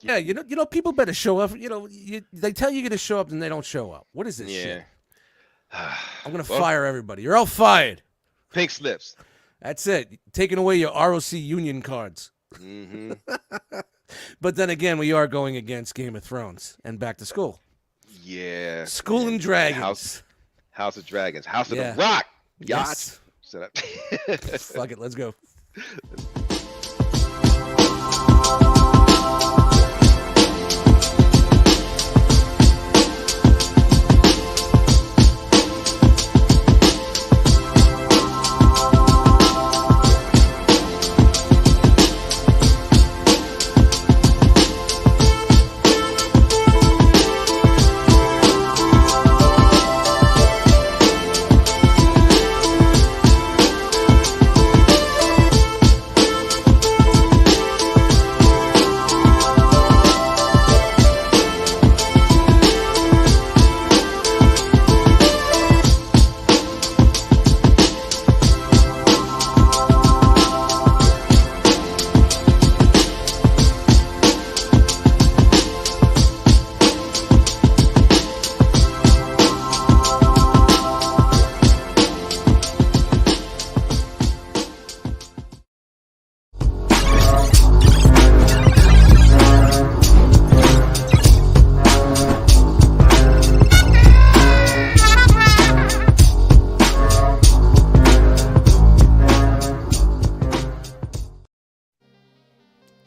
Yeah, people better show up. They tell you to show up and they don't show up. What is this shit? Yeah. I'm gonna Well, fire everybody. You're all fired. pink slips. That's it. Taking away your ROC union cards. Mm-hmm. But then again, we are going against Game of Thrones and back to school. Yeah. School and Dragons. House of Dragons. House of Yeah. the Rock. Yes. Shut up. Fuck it. Let's go.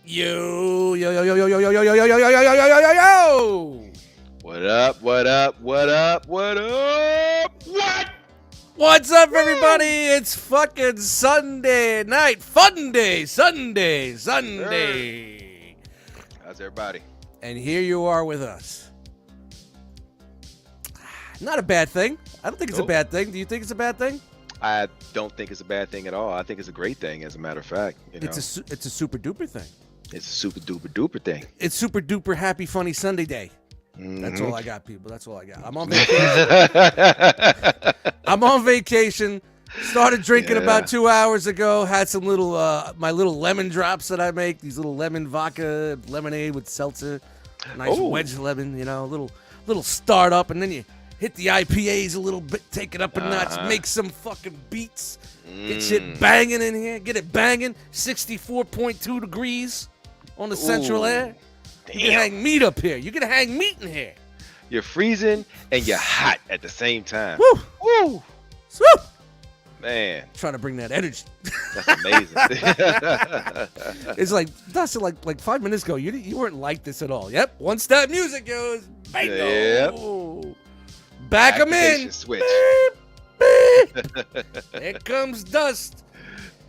Yo, yo, yo, yo, yo, yo, yo, yo, yo, yo, yo, yo, yo, yo, yo, yo, yo. What up? What up? What up? What up? What? What's up, everybody? It's fucking Sunday night. Funday. Sunday. How's everybody? And here you are with us. Not a bad thing. I don't think it's a Nope. bad thing. Do you think it's a bad thing? I don't think it's a bad thing at all. I think it's a great thing, as a matter of fact. It's a super duper thing. It's a super duper duper thing. It's super duper happy funny Sunday day. That's Mhm. all I got, people. That's all I got. I'm on vacation. Started drinking Yeah. about 2 hours ago. Had some little my little lemon drops that I make. These little lemon vodka lemonade with seltzer. Nice Oh. wedge lemon, little start up, and then you hit the IPAs a little bit, take it up a notch, make some fucking beats. Get shit banging in here. Get it banging. 64.2 degrees on the central Ooh. air. You can Damn. hang meat up here. You can hang meat in here. You're freezing and you're hot at the same time. Woo! Woo! Woo! Man, Trying to bring that energy. that's amazing. It's like Dustin, like 5 minutes ago, you weren't like this at all. Yep, one step music goes. Bingo. Back 'em Activation in. switch. Beep, beep. Here comes Dust.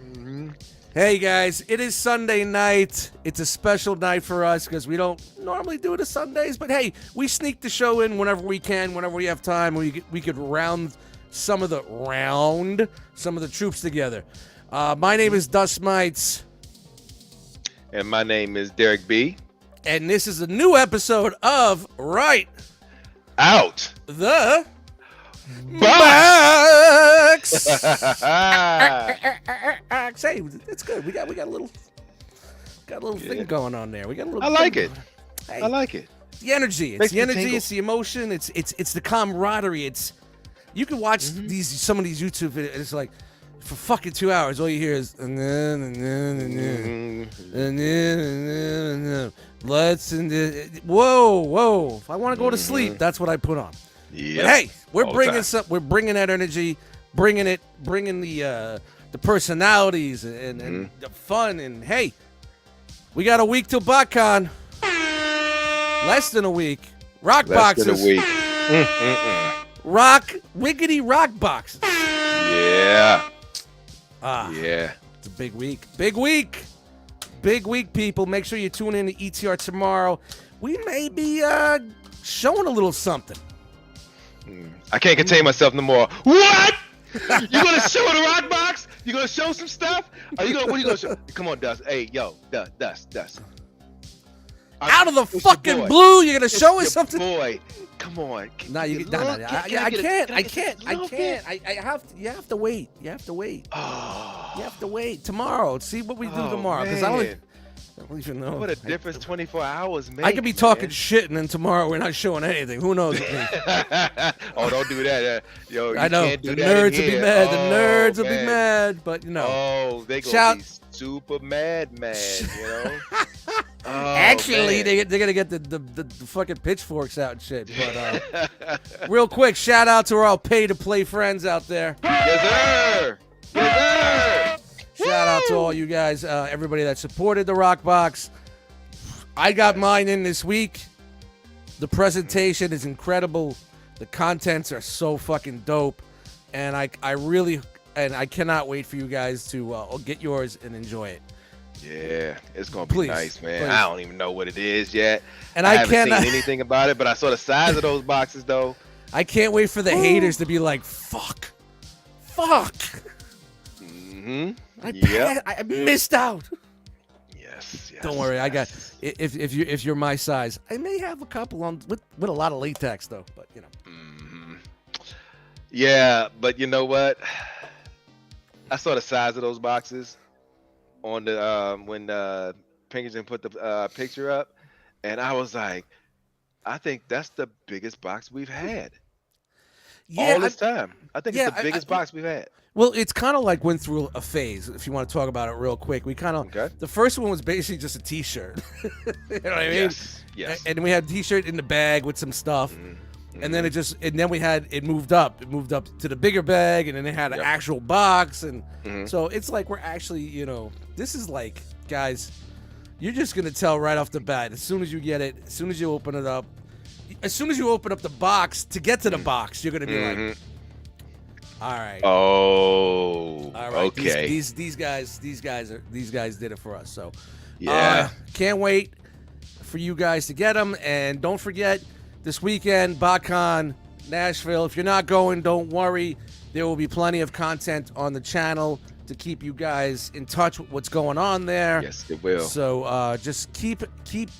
Mhm. Hey guys, it is Sunday night. It's a special night for us because we don't normally do it on Sundays, but hey, we sneak the show in whenever we can, whenever we have time. We could round some of the troops together. My name is Dustmightz, And my name is Derek B. and this is a new episode of Right Out. the Box. Box. Hey, it's good. We got a little thing Yeah. going on there. We got a little. I like thing it. going on. Hey, I like it. the energy. It's Makes the me energy. tingle. It's the emotion. It's the camaraderie. It's you can watch some of these YouTube videos. It's like for fucking 2 hours, all you hear is let's whoa. If I want to go to sleep, that's what I put on. Yep. But hey, we're All the bringing time. we're bringing that energy, bringing the personalities and the fun. And hey, we got a week till BotCon. Less than a week. Rock Less boxes. than a week. Wiggity rock boxes. Yeah. Ah, Yeah. it's a big week. Big week, people. Make sure you tune in to ETR tomorrow. We may be showing a little something. I can't contain myself no more. What? You gonna show the rock box? You gonna show some stuff? What are you gonna show? Come on, Dust. Hey, yo, Dust. Out of the It's your fucking boy. blue, you're gonna It's show us your something. Boy, come on. No, you Can no, look? no, Can I get a- can't. can I get can't. a I little can't. bit? I have to. You have to wait. You have to wait. Oh. You have to wait tomorrow. See what we do Oh, tomorrow. Because man. I don't even know. What a difference 24 hours makes. I could be talking shit, and then tomorrow we're not showing anything. Who knows? Oh, don't do that. Yo, I know. Can't do the that nerds in will be here. mad. Oh, The nerds will be man. mad. But, you know. Oh, they gonna be super mad, you know? Oh, Actually, man. they're gonna get the fucking pitchforks out and shit. But real quick, shout out to our pay-to-play friends out there. Yes, sir. Yes, sir. Shout out to all you guys, everybody that supported the Rock Box. I got mine in this week. The presentation is incredible. The contents are so fucking dope, and I cannot wait for you guys to get yours and enjoy it. Yeah, it's gonna be nice, man. Please. I don't even know what it is yet, and I haven't seen anything about it. But I saw the size of those boxes, though. I can't wait for the haters to be like, "Fuck." Mm-hmm. I missed out. Yes. Don't worry, I got. If you're my size, I may have a couple on with a lot of latex though. But you know. Mm-hmm. Yeah, but you know what? I saw the size of those boxes on the when Pinkerton put the picture up, and I was like, I think that's the biggest box we've had all this time. I think it's the biggest box we've had. Well, it's kind of like went through a phase. If you want to talk about it real quick, we kind of the first one was basically just a T-shirt. You know what I mean? Yes. And we had a T-shirt in the bag with some stuff. Mm-hmm. And then it moved up. It moved up to the bigger bag, and then it had an actual box, and so it's like we're actually, you know, this is like, guys, you're just gonna tell right off the bat as soon as you get it, as soon as you open it up, as soon as you open up the box to get to the box, you're gonna be like, all right, all right, okay, these guys did it for us, so can't wait for you guys to get them, and don't forget. This weekend, BotCon, Nashville. If you're not going, don't worry. There will be plenty of content on the channel to keep you guys in touch with what's going on there. Yes, it will. So just keep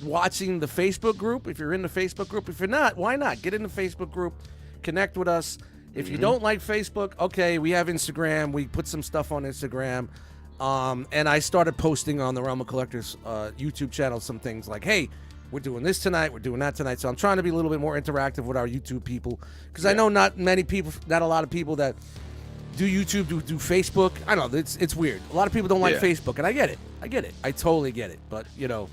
watching the Facebook group. If you're in the Facebook group. If you're not, why not? Get in the Facebook group. Connect with us. If you don't like Facebook, okay, we have Instagram. We put some stuff on Instagram. And I started posting on the Realm of Collectors YouTube channel some things like, hey, we're doing this tonight. We're doing that tonight. So I'm trying to be a little bit more interactive with our YouTube people because I know not a lot of people that do YouTube do Facebook. I know it's weird. A lot of people don't like Facebook, and I get it. I totally get it. But you know,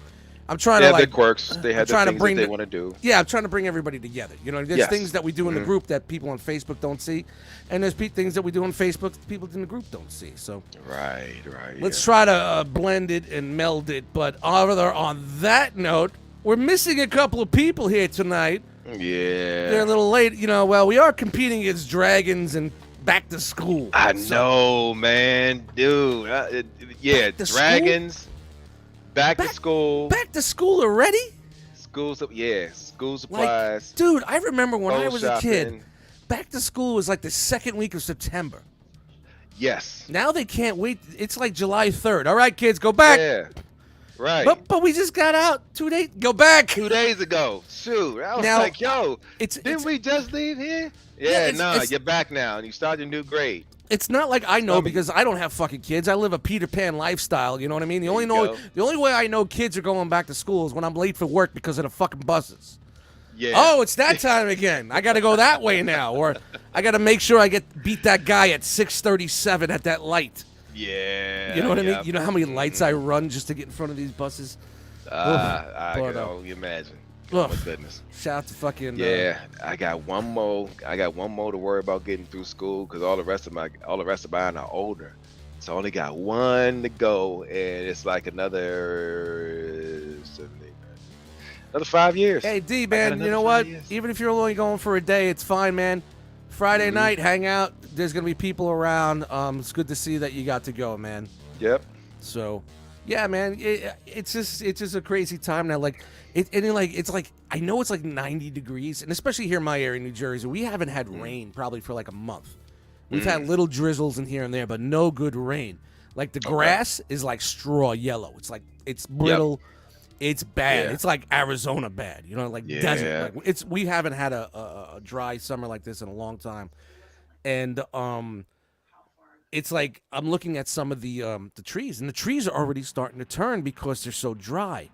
I'm trying to their quirks. They have the things that they want to do. Yeah, I'm trying to bring everybody together. You know, there's things that we do in the group that people on Facebook don't see, and there's things that we do on Facebook that people in the group don't see. So right. Let's try to blend it and meld it. But on that note. We're missing a couple of people here tonight. Yeah. They're a little late. You know, well, we are competing against dragons and back to school. I know, man. Dude. Dragons. Back to school. Back to school already? School supplies. Dude, I remember when I was a kid, back to school was like the second week of September. Yes. Now they can't wait. It's like July 3rd. All right, kids, go back. Yeah. Right. But we just got out 2 days. Go back. 2 days ago. Shoot. I was like, yo, didn't we just leave here? Yeah, you're back now, and you start your new grade. It's not like I know because I don't have fucking kids. I live a Peter Pan lifestyle. You know what I mean? The only way I know kids are going back to school is when I'm late for work because of the fucking buses. Yeah. Oh, it's that time again. I got to go that way now, or I got to make sure I beat that guy at 6:37 at that light. Yeah. You know what I mean? You know how many lights I run just to get in front of these buses? I can only imagine. Oh my goodness. Shout out to fucking Yeah, I got one more to worry about getting through school because all the rest of mine are older. So I only got one to go, and it's like another 5 years. Hey D, man, you know what? Even if you're only going for a day, it's fine, man. Friday night, hang out. There's gonna be people around. It's good to see that you got to go, man. Yep. So, yeah, man, it's just a crazy time now. Like, it's like I know it's like 90 degrees, and especially here in my area, New Jersey, we haven't had rain probably for like a month. We've had little drizzles in here and there, but no good rain. Like the grass is like straw yellow. It's like it's brittle. Yep. It's bad. Yeah. It's like Arizona bad. You know, like desert. Like we haven't had a dry summer like this in a long time. And it's like I'm looking at some of the trees, and the trees are already starting to turn because they're so dry.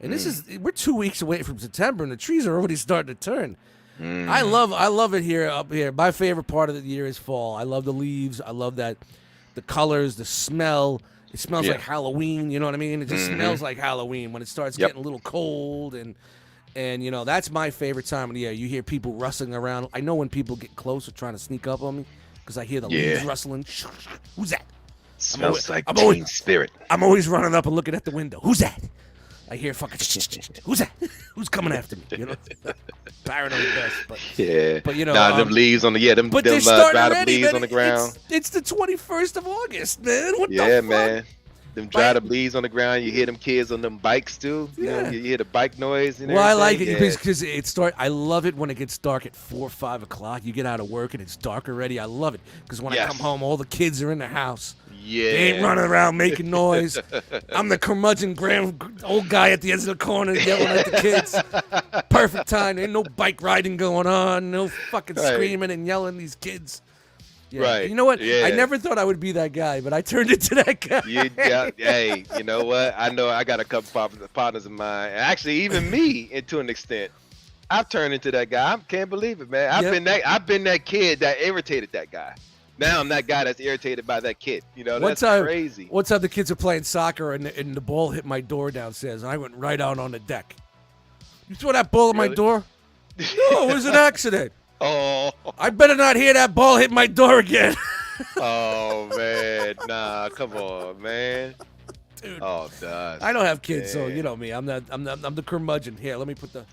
And we're 2 weeks away from September, and the trees are already starting to turn. I love it here up here. My favorite part of the year is fall. I love the leaves. I love that the colors, the smell. It smells like Halloween. You know what I mean? It just smells like Halloween when it starts getting a little cold, and you know that's my favorite time of the year. You hear people rustling around. I know when people get close or trying to sneak up on me because I hear the leaves rustling. Who's that? Smells like teen spirit. I'm always running up and looking at the window. Who's that? I hear fucking who's that? Who's coming after me? You know, paranoid best. But you know, them leaves on the them but them they're starting dried up already, leaves man. on the ground. It's the 21st of August, man. What the fuck? Man. Them dried up leaves on the ground. You hear them kids on them bikes too. You know, you hear the bike noise. And well, I like it because it starts. I love it when it gets dark at 4 or 5 o'clock. You get out of work and it's dark already. I love it because when I come home, all the kids are in the house. Yeah. They ain't running around making noise. I'm the curmudgeon old guy at the end of the corner yelling at the kids. Perfect time. Ain't no bike riding going on. No fucking screaming and yelling these kids. Yeah. Right. You know what? Yeah. I never thought I would be that guy, but I turned into that guy. Hey, you know what? I know I got a couple partners of mine. Actually, even me, to an extent. I've turned into that guy. I can't believe it, man. I've been that kid that irritated that guy. Now I'm that guy that's irritated by that kid. You know, that's crazy. One time the kids are playing soccer and the ball hit my door downstairs, and I went right out on the deck. You throw that ball at my door? No, it was an accident. Oh. I better not hear that ball hit my door again. Oh, man. Nah, come on, man. Dude. Oh, Dust. I don't have kids, so you know me. I'm the curmudgeon. Here, let me put the...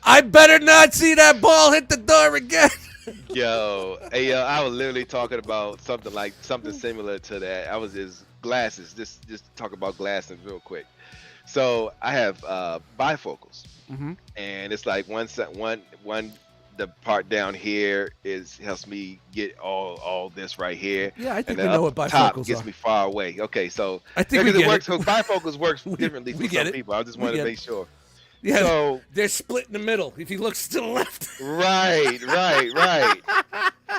I better not see that ball hit the door again. Yo, I was literally talking about something similar to that. I was just glasses. Just talk about glasses real quick. So I have bifocals, and it's like the part down here helps me get all this right here. Yeah, I think and we know what bifocals top are. gets me far away. Okay, so I think it works. Bifocals works differently for some people. I just wanted to make sure. Yeah, so they're split in the middle. If he looks to the left. Right.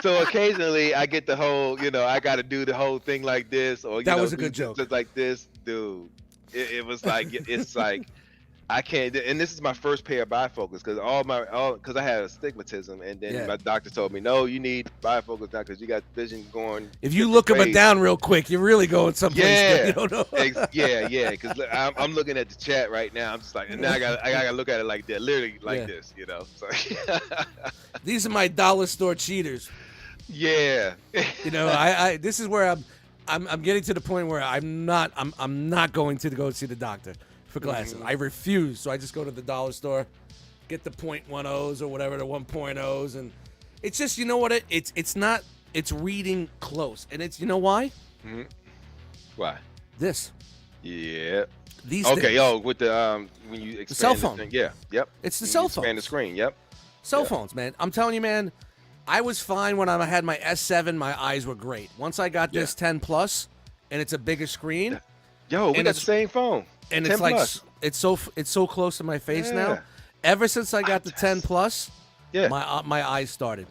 So occasionally I get the whole, I got to do the whole thing like this, or that was a good joke. Just like this, dude. It was like it's like I can't. And this is my first pair of bifocals because I had astigmatism, and then my doctor told me, no, you need bifocals now because you got vision going. If you look up and down real quick, you're really going someplace. Yeah, you don't know. yeah. Because I'm looking at the chat right now. I'm just like, and now I gotta look at it like that, literally like this, So. These are my dollar store cheaters. Yeah. I this is where I'm getting to the point where I'm not going to go see the doctor for glasses. I refuse. So I just go to the dollar store, get the 0.10s or whatever, the 1.0s, and it's just, you know what, it's reading close. And it's, you know why? Why? This. Yeah. These okay, things. When you expand the cell phone. Yeah. Yep. It's the cell phone. Expand the screen. Yep. Cell phones, man. I'm telling you, man. I was fine when I had my S7. My eyes were great. Once I got this 10 Plus, and it's a bigger screen. Yo, we got the same phone. And it's like it's so close to my face now. Ever since I got the 10 Plus, my eyes started.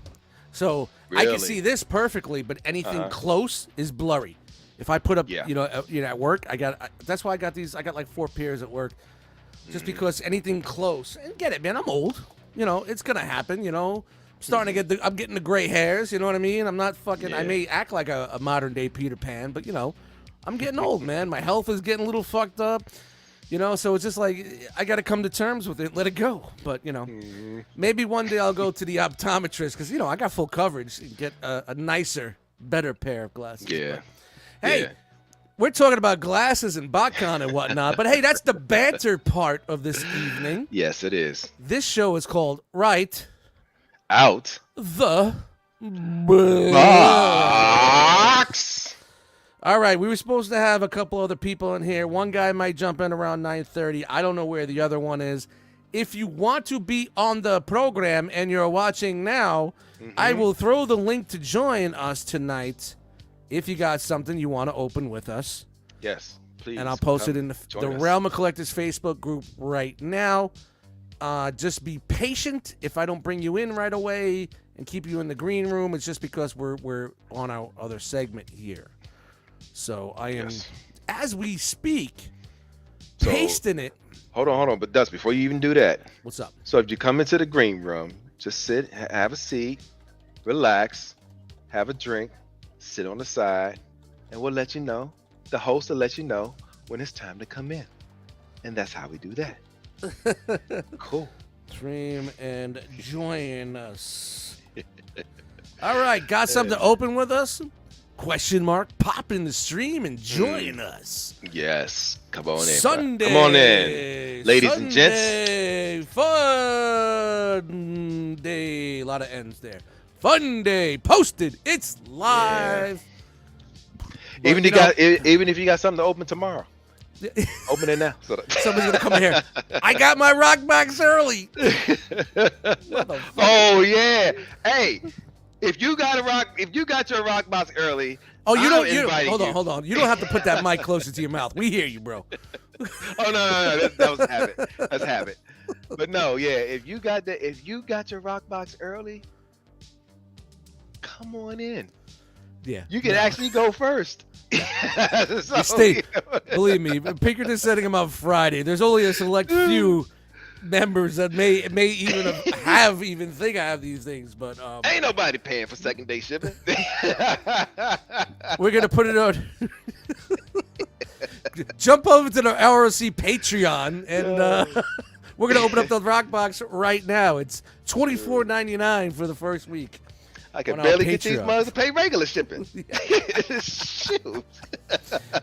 So I can see this perfectly, but anything close is blurry. If I put up, at work, that's why I got these. I got like 4 pairs at work, just because anything close. And get it, man. I'm old. It's gonna happen. I'm getting the gray hairs. You know what I mean? I'm not fucking. I may act like a modern day Peter Pan, but I'm getting old, man. My health is getting a little fucked up. So it's just like I got to come to terms with it, let it go. But maybe one day I'll go to the optometrist because I got full coverage and get a nicer, better pair of glasses. Yeah. But, hey, we're talking about glasses and BotCon and whatnot, but hey, that's the banter part of this evening. Yes, it is. This show is called Right Out the Box. All right, we were supposed to have a couple other people in here. One guy might jump in around 9:30. I don't know where the other one is. If you want to be on the program and you're watching now, I will throw the link to join us tonight if you got something you want to open with us. Yes, please. And I'll post it in the Realm of Collectors Facebook group right now. Just be patient. If I don't bring you in right away, and keep you in the green room. It's just because we're on our other segment here. So I am, as we speak, pasting it. Hold on. But Dust, before you even do that, What's up? so if you come into the green room, just sit, have a seat, relax, have a drink, sit on the side, and we'll let you know. The host will let you know when it's time to come in. And that's how we do that. Cool. Stream and join us. All right, got something to open with us? Question mark. Pop in the stream and join us. Yes. Come on in. Sunday. Come on in. Ladies and gents. Fun day. A lot of N's there. Funday. Posted. It's live. Yeah. Even if you got something to open tomorrow. Open it now. Somebody's gonna come in here. I got my rock box early. Oh yeah. Hey, if you got your rock box early. Oh, hold on. You don't have to put that mic closer to your mouth. We hear you, bro. Oh no. That was habit. That's habit. But no, yeah. If you got your rock box early, come on in. Yeah. You can actually go first. Believe me, Pinkerton's setting them up Friday. There's only a select few members that may even think I have these things, but ain't nobody paying for second day shipping. We're gonna put it on. Jump over to the ROC Patreon, and we're gonna open up the rock box right now. It's $24.99 for the first week. I can barely get these mothers to pay regular shipping. Shoot.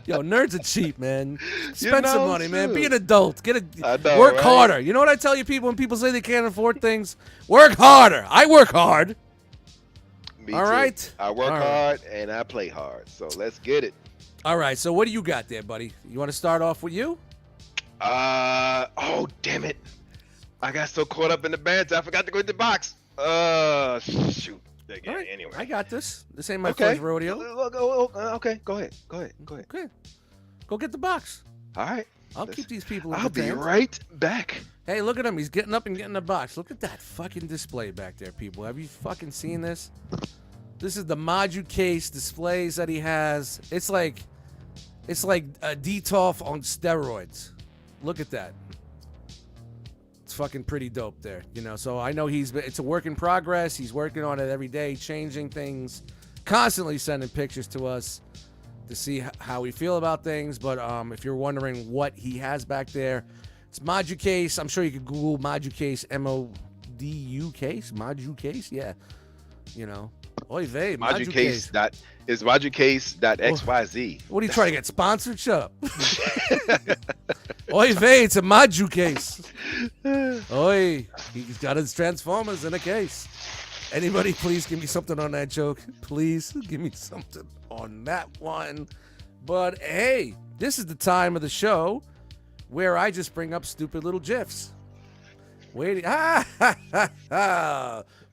Yo, nerds are cheap, man. Spend some money, man. Be an adult. Work harder. You know what I tell you people when people say they can't afford things? Work harder. I work hard. Me All too. Right? I work hard and I play hard. So let's get it. All right. So what do you got there, buddy? You want to start off with you? Oh, damn it. I got so caught up in the bands, I forgot to go to the box. Shoot. All right. Anyway, I got this. This ain't my first rodeo. Okay, go ahead. Okay. Go get the box. All right. I'll keep these people I'll be right back. Hey, look at him. He's getting up and getting the box. Look at that fucking display back there, people. Have you fucking seen this? This is the Maju case displays that he has. It's like a DTOF on steroids. Look at that. It's fucking pretty dope there, you know. So I know it's a work in progress. He's working on it every day, changing things, constantly sending pictures to us to see how we feel about things. But if you're wondering what he has back there, it's Maju case. I'm sure you could Google Maju case, MODU case, Maju case. Yeah, you know. Oy vey, Maju case. Is MajuCase.xyz. What are you trying to get sponsored? Shut up. Oy vey, it's a Maju case. Oi, he's got his Transformers in a case. Anybody, please give me something on that joke. Please give me something on that one. But hey, this is the time of the show where I just bring up stupid little GIFs. Waiting.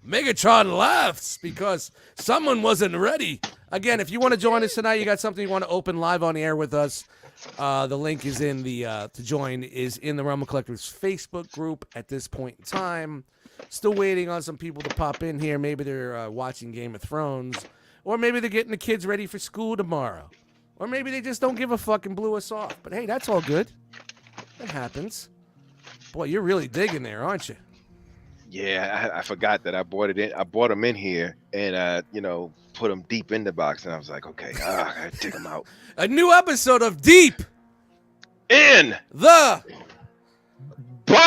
Megatron laughs because someone wasn't ready. Again, if you want to join us tonight, you got something you want to open live on the air with us. The link is in to join is in the Realm of Collectors Facebook group at this point in time. Still waiting on some people to pop in here. Maybe they're watching Game of Thrones, or maybe they're getting the kids ready for school tomorrow, or maybe they just don't give a fuck and blew us off. But hey, that's all good. That happens. Boy, you're really digging there, aren't you? Yeah, I forgot that I bought it in. I bought them in here and put them deep in the box, and I was like, okay, I gotta take them out. A new episode of Deep in the Box.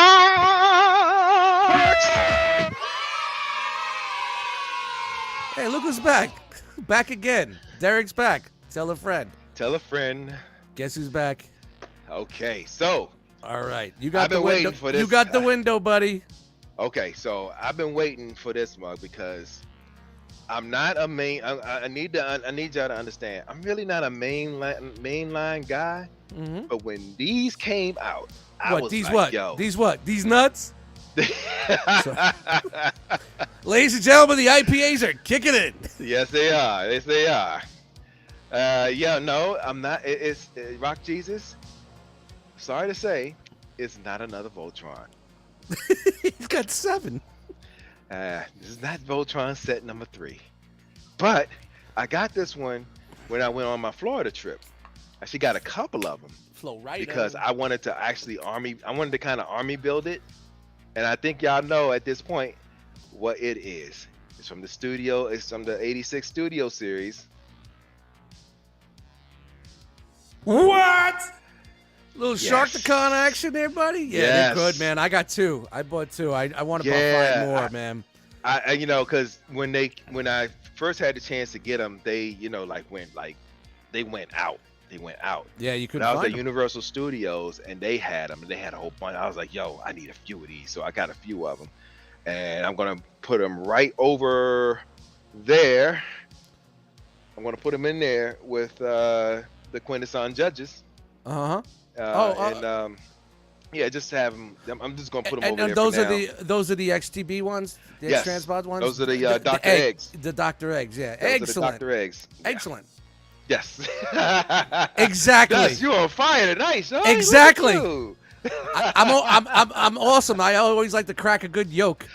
Hey, look who's back. Back again. Derek's back. Tell a friend. Tell a friend. Guess who's back? Okay, so. All right. You got the window. For this. You got the window, buddy. Okay, so I've been waiting for this mug because I'm not a main. I need y'all to understand. I'm really not a mainline guy. Mm-hmm. But when these came out, I was these like, what? Yo. These what? These nuts? Ladies and gentlemen, the IPAs are kicking in. Yes, they are. Yes, they are. No, I'm not. It's Rock Jesus. Sorry to say, it's not another Voltron. He's got 7. This is not Voltron set number 3, but I got this one when I went on my Florida trip. I actually got a couple of them Flow right because on. I wanted to actually I wanted to kind of army build it, and I think y'all know at this point what it is. It's from the studio. It's from the '86 studio series. What? Little Yes. Sharktacon action there, buddy? Yeah, Yes. they're good, man. I got 2. I bought 2. I want to buy 5 more, man. I you know, because when I first had the chance to get them, they they went out. They went out. Yeah, you But couldn't I was find at them. Universal Studios and they had them, and they had a whole bunch. I was like, yo, I need a few of these, so I got a few of them, and I'm gonna put them right over there. I'm gonna put them in there with the Quintesson judges. Uh-huh. And yeah, just have them. I'm just gonna put them And, over and there those for are now. those are the XTB ones, the Yes. X-Transpod ones. Those are the Dr. egg- Eggs. The Dr. Eggs, yeah. Those are the Excellent. Dr. Eggs. Yeah. Excellent. Yes. Exactly. Yes, you on fire tonight, son. Exactly. Look at you. I'm awesome. I always like to crack a good yolk.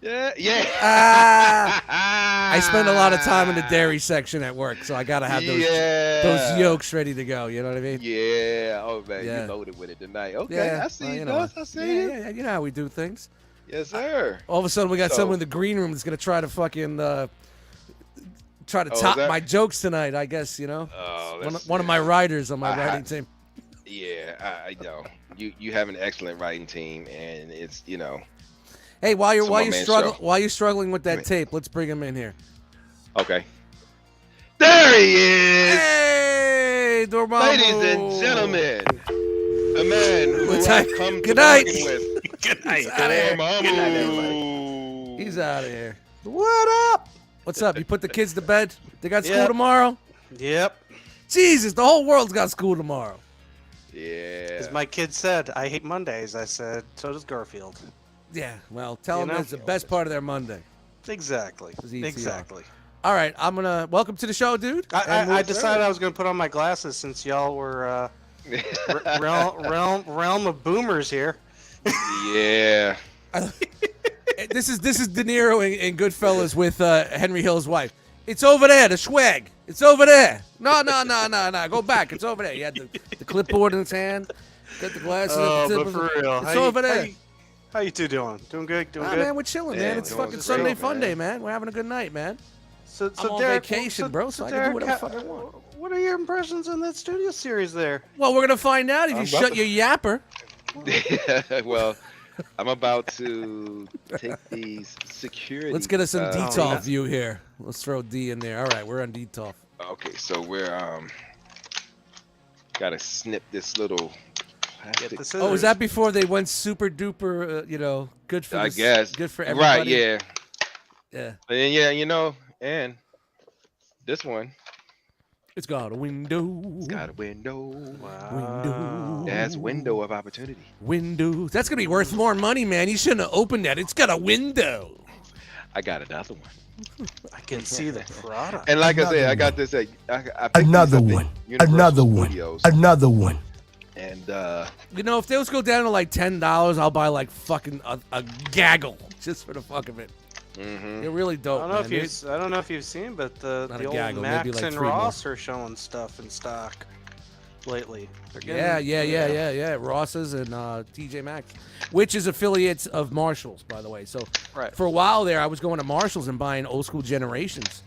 Yeah, yeah. I spend a lot of time in the dairy section at work, so I gotta have those yolks ready to go. You know what I mean? Yeah. Oh man, Yeah. you loaded with it tonight. Okay, Yeah, I see well, you, you know. Gus. I see you. Yeah, you know how we do things. Yes, sir. All of a sudden, we got So- someone in the green room that's gonna try to fucking try to Oh, is top that- my jokes tonight. I guess you know. Oh, One of my writers on my I- writing team. Yeah, I know. You have an excellent writing team, and it's Hey, while It's a one-man show. while you're struggling with that Right. tape, let's bring him in here. okay. There he is, Hey, Dormammu. ladies and gentlemen. A man who What's I've that? come to Good night. bargain with. Good night. outta here. Dormammu. He's out of here. What up? What's up? You put the kids to bed? They got school Yep. tomorrow? Yep. Jesus, the whole world's got school tomorrow. Yeah. As my kid said, I hate Mondays. I said, so does Garfield. Yeah, well, tell You them know? it's the best part of their Monday. Exactly. It's ETR. Exactly. All right, I'm gonna welcome to the show, dude. And I we'll- decided I was going to put on my glasses since y'all were realm of boomers here. Yeah. This is De Niro in Goodfellas with Henry Hill's wife. It's over there, the swag. It's over there. No. Go back. It's over there. He had the clipboard in his hand. Got the glasses. at the tip but of for it. real. It's over there. How you two doing? Doing good? Doing Ah, good? man, we're chilling, Yeah, man. It's doing fucking great, Sunday man. fun day, man. We're having a good night, man. So I'm on Derek, vacation, bro, so I can do whatever the fuck I want. What are your impressions on that studio series there? Well, we're gonna find out if you I'm shut about your yapper. Well, I'm about to take these security. Let's get us some DTOF yeah. view here. Let's throw D in there. All right, we're on DTOF. Okay, so we're gotta snip this little plastic. Get the Oh, is scissors. that before they went super duper? Good for. I the- guess. Good for everybody. Right, yeah. Yeah. And yeah, and this one It's got a window. it's got a window. Window. That's window of opportunity. Window. That's gonna be worth more money, man. You shouldn't have opened that. It's got a window. I got another one. I can see the product. And like I said, I Another got this at I picked Another these up at one. Universal Another one. Studios. Another one. And You know, if those go down to like $10, I'll buy like fucking a gaggle just for the fuck of it. mhm. They're really dope. I don't know man. I don't know if you've seen, but Not the a old gaggle, maybe Max like and 3 more. Ross are showing stuff in stock lately. They're Yeah. Ross's and TJ Maxx, which is affiliates of Marshalls, by the way. So Right. for a while there, I was going to Marshalls and buying old school Generations.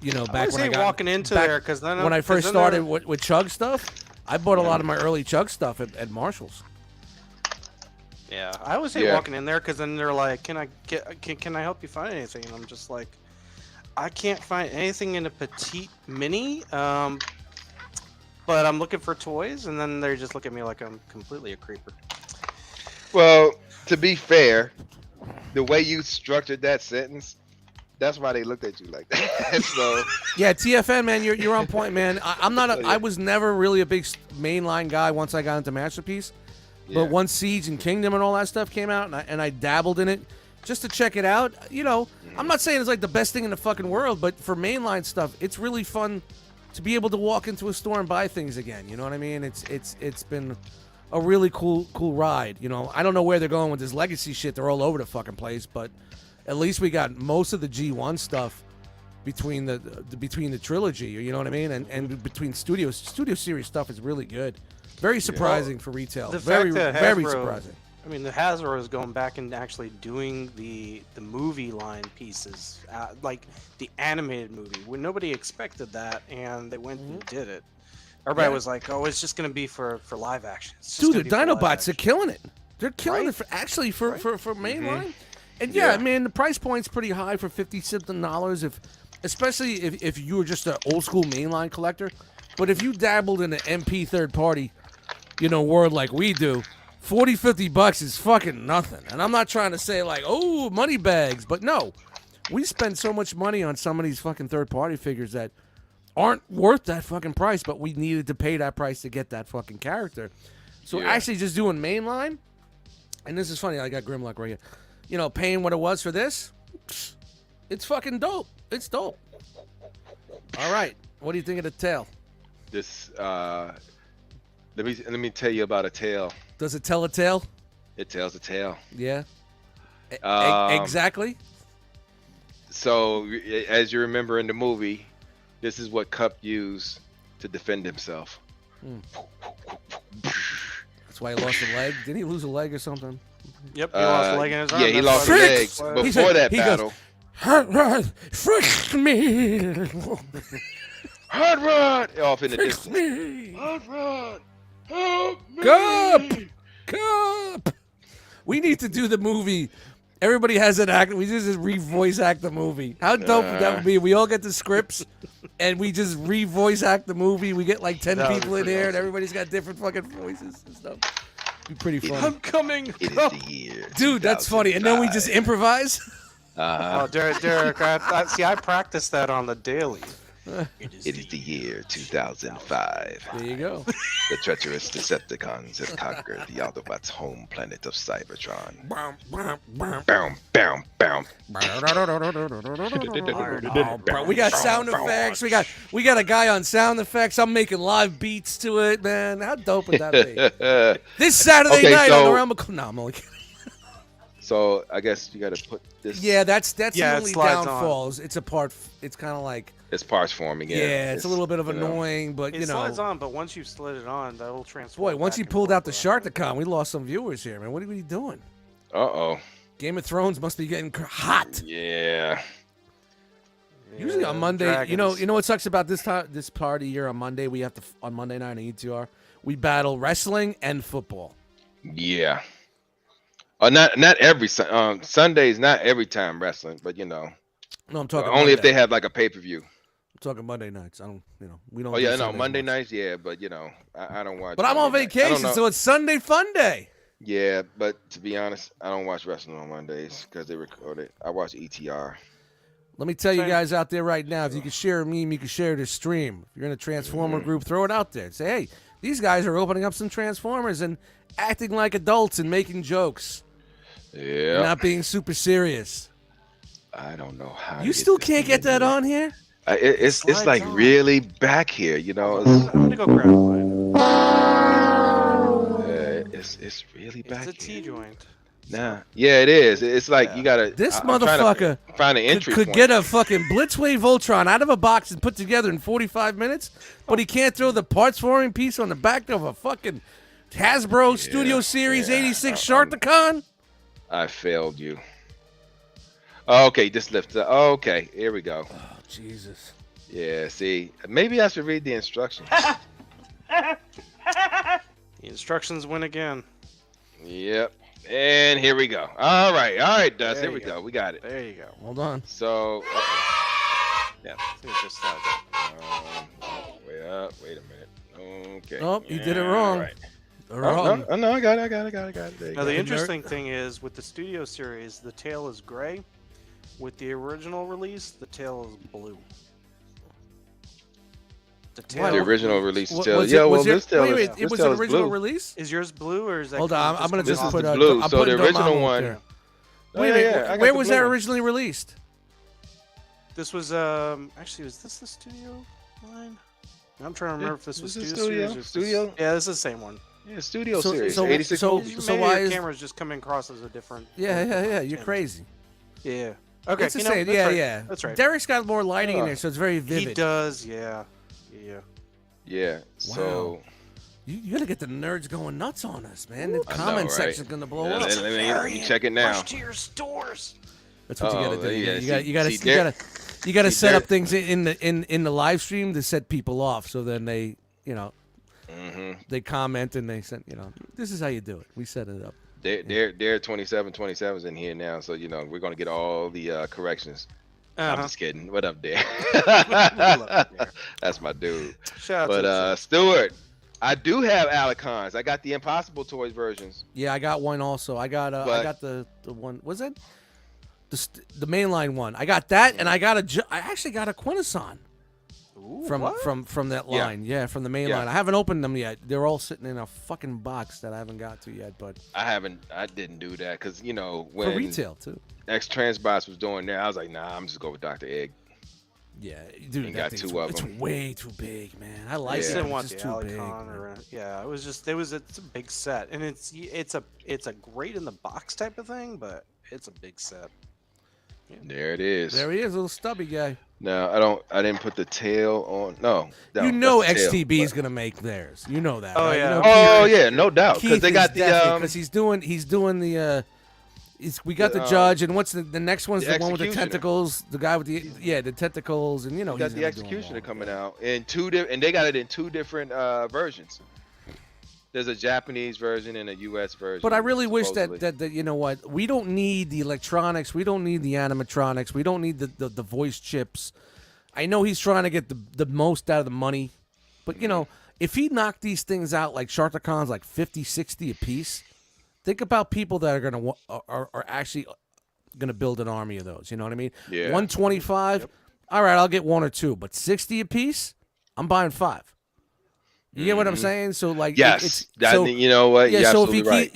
You know, I back always when I hate got walking into back there because then when I first started with Chug stuff. I bought a lot of my early Chug stuff at Marshalls. Yeah, I always hate Yeah. walking in there because then they're like, "Can I help you find anything?" And I'm just like, I can't find anything in a petite mini. But I'm looking for toys, and then they just look at me like I'm completely a creeper. Well, to be fair, the way you structured that sentence, that's why they looked at you like that. So Yeah, TFN, man, you're on point, man. I'm not. Yeah. I was never really a big mainline guy once I got into Masterpiece. yeah. But once Siege and Kingdom and all that stuff came out, and I dabbled in it just to check it out, you know, I'm not saying it's like the best thing in the fucking world, but for mainline stuff, it's really fun to be able to walk into a store and buy things again. You know what I mean? It's been a really cool ride. You know, I don't know where they're going with this legacy shit. They're all over the fucking place, but at least we got most of the G1 stuff between the trilogy. You know what I mean? And between studio series stuff is really good. Very surprising for retail. The Very fact that very Hasbro- surprising. I mean, the Hasbro is going back and actually doing the movie line pieces, like the animated movie, when nobody expected that, and they went and did it. Everybody was like, "Oh, it's just gonna be for live action." It's just Dude, gonna the be for live Dinobots are action." killing it. They're killing Right? it for mainline. And Yeah. I mean, the price point's pretty high for $50-something, especially if you were just an old school mainline collector. But if you dabbled in an MP third party, world like we do, $40-50 is fucking nothing. And I'm not trying to say like, oh, money bags, but no, we spend so much money on some of these fucking third party figures that aren't worth that fucking price, but we needed to pay that price to get that fucking character. So actually just doing mainline, and this is funny, I got Grimlock right here. Paying what it was for this, it's fucking dope. It's dope. All right, what do you think of the tail? This let me tell you about a tale. Does it tell a tale? It tells a tale. Yeah. Exactly. So as you remember in the movie, this is what Cup used to defend himself. That's why he lost a leg. Didn't he lose a leg or something? Yep, he lost a leg in his arm. Yeah, he That's lost a why- leg Tricks! before He said- that he goes, battle. Hot rod, fix me. Hot Rod off in the Fix distance. me. Hot Rod, help me. Cup. We need to do the movie. Everybody has an act. We just re-voice act the movie. How dope would that be? We all get the scripts, and we just re-voice act the movie. We get like 10 That would people be in here, and awesome. everybody's got different fucking voices and stuff. Be pretty funny. I'm coming. It is the year. Dude, that's funny. And then we just 2005. improvise. Oh, Derek, I practiced that on the daily. It is the year 2005. There you go. The treacherous Decepticons have conquered the Autobots' home planet of Cybertron. Boom, boom, boom. Bro, we got sound effects. We got a guy on sound effects. I'm making live beats to it, man. How dope would that be? This Saturday Okay, night on so- the Realm of... No, I'm only kidding. So I guess you got to put this. Yeah, that's Yeah, the it only slides on. downfalls. It's a part. It's kind of like It's parts forming. yeah, it's a little bit of you know. annoying, but It slides on, but once you've slid it on, that'll transform. boy, once back you and pulled forth out the around. Sharkticon, we lost some viewers here, man. What are we doing? Uh-oh. Game of Thrones must be getting hot. Yeah. Usually on Yeah, Monday, dragons. you know what sucks about this part of the year on Monday? We have to on Monday night on ETR, we battle wrestling and football. Yeah. Not every Sundays, not every time wrestling, but No, I'm talking only if Monday. they have like a pay-per-view. I'm talking Monday nights. I don't, we don't. Oh do yeah, no, Sundays Monday much. nights, yeah, but I don't watch. But I'm on Monday nights. I don't vacation, know. so it's Sunday Fun Day. Yeah, but to be honest, I don't watch wrestling on Mondays because they record it. I watch ETR. Let me tell you Same. guys out there right now, if you can share a meme, you can share this stream. If you're in a Transformer group, throw it out there. Say, hey, these guys are opening up some Transformers and acting like adults and making jokes. Yeah. Not being super serious. I don't know how. You still can't get that on here? It's Slides like on. really back here, I'm gonna go grab mine. It's really back It's a here. T joint. Nah, yeah, it is. It's like you gotta. This I'm trying to motherfucker find an entry could point. get a fucking Blitzwave Voltron out of a box and put together in 45 minutes, but he can't throw the parts forming piece on the back of a fucking Hasbro Studio Series 86 Sharkticon? I failed you. Oh, okay, just lift it. Oh, okay, here we go. Oh, Jesus. Yeah, see, maybe I should read the instructions. The instructions win again. Yep, and here we go. All right, Dust. There Here we you go. go. We got it. There you go. Hold on. So, Yeah, it just slides up. wait a minute. Okay. Oh, you did it wrong. All right. Wrong. No, I got it. There you Now go. the interesting thing is with the studio series, the tail is gray. With the original release, the tail is blue. The tail The original release Wa- tail. was Yeah, it- well, was it- this tail wait, is it this was tail an is original blue. release? Is yours blue or is that? Hold on, I'm just gonna coming This just is off? put the a. blue. I'm So putting the original Dormammu one- there. Oh, Wait a yeah, minute, yeah, I got where the was blue that one. originally released? This was actually was this the studio line? I'm trying to remember if this was This is studio series. Or Studio. Yeah, this is the same one. Yeah, Studio So- Series. so- 86 so- movies. Maybe why your is- camera's just coming across as a different. Yeah. You're channel. crazy. Yeah. Okay. It's the you know, same. that's Yeah, right. yeah. That's right. Derek's got more lighting in there, so it's very vivid. He does. Yeah. Yeah. Yeah. So. You gotta get the nerds going nuts on us, man. The I comment know, section's right? gonna blow Yeah, up. let me check it now. Rush to your stores. That's what you gotta do. Yeah, You gotta see, set up Derek- things in the live stream to set people off, so then they they comment and they send this is how you do it. We set it up. They're 27's in here now, so we're gonna get all the corrections. I'm just kidding. What up, Dare? That's my dude. Shout out But Stuart, I do have Alicons. I got the Impossible Toys versions. Yeah, I got one also. I got the one. Was it the mainline one? I got that, and I actually got a Quintesson from that line. Yeah, from the main line. I haven't opened them yet. They're all sitting in a fucking box that I haven't got to yet. But I didn't do that because when for retail too. X Transbox was doing that, I was like, nah, I'm just going with Dr. Egg. Yeah, dude, got two of it's them. way too big, man. I like I it. didn't It's want just the too Alicon big. or yeah. It's a big set, and it's a great in the box type of thing, but it's a big set. Yeah. There it is. There he is, a little stubby guy. No, I didn't put the tail on. No, You know that's the tail, XTB is but- gonna make theirs. You know that. Oh, right? yeah. You know, Oh yeah, no doubt. Because Keith they got because he's doing the. We got the judge, and what's the next one's the one with the Executioner. tentacles, the guy with the tentacles, and you he's got the gonna do them Executioner all. coming out in and they got it in two different versions. There's a Japanese version and a U.S. version. But I really wish supposedly. that you know what, we don't need the electronics, we don't need the animatronics, we don't need the voice chips. I know he's trying to get the most out of the money, but if he knocked these things out like Sharkticons like 50, 60 a piece, think about people that are actually gonna build an army of those. You know what I mean? Yeah. 125. Yep. All right, I'll get one or two, but 60 a piece, I'm buying 5. You get what I'm saying? So like, yes, you know what? Yeah. You're So absolutely right.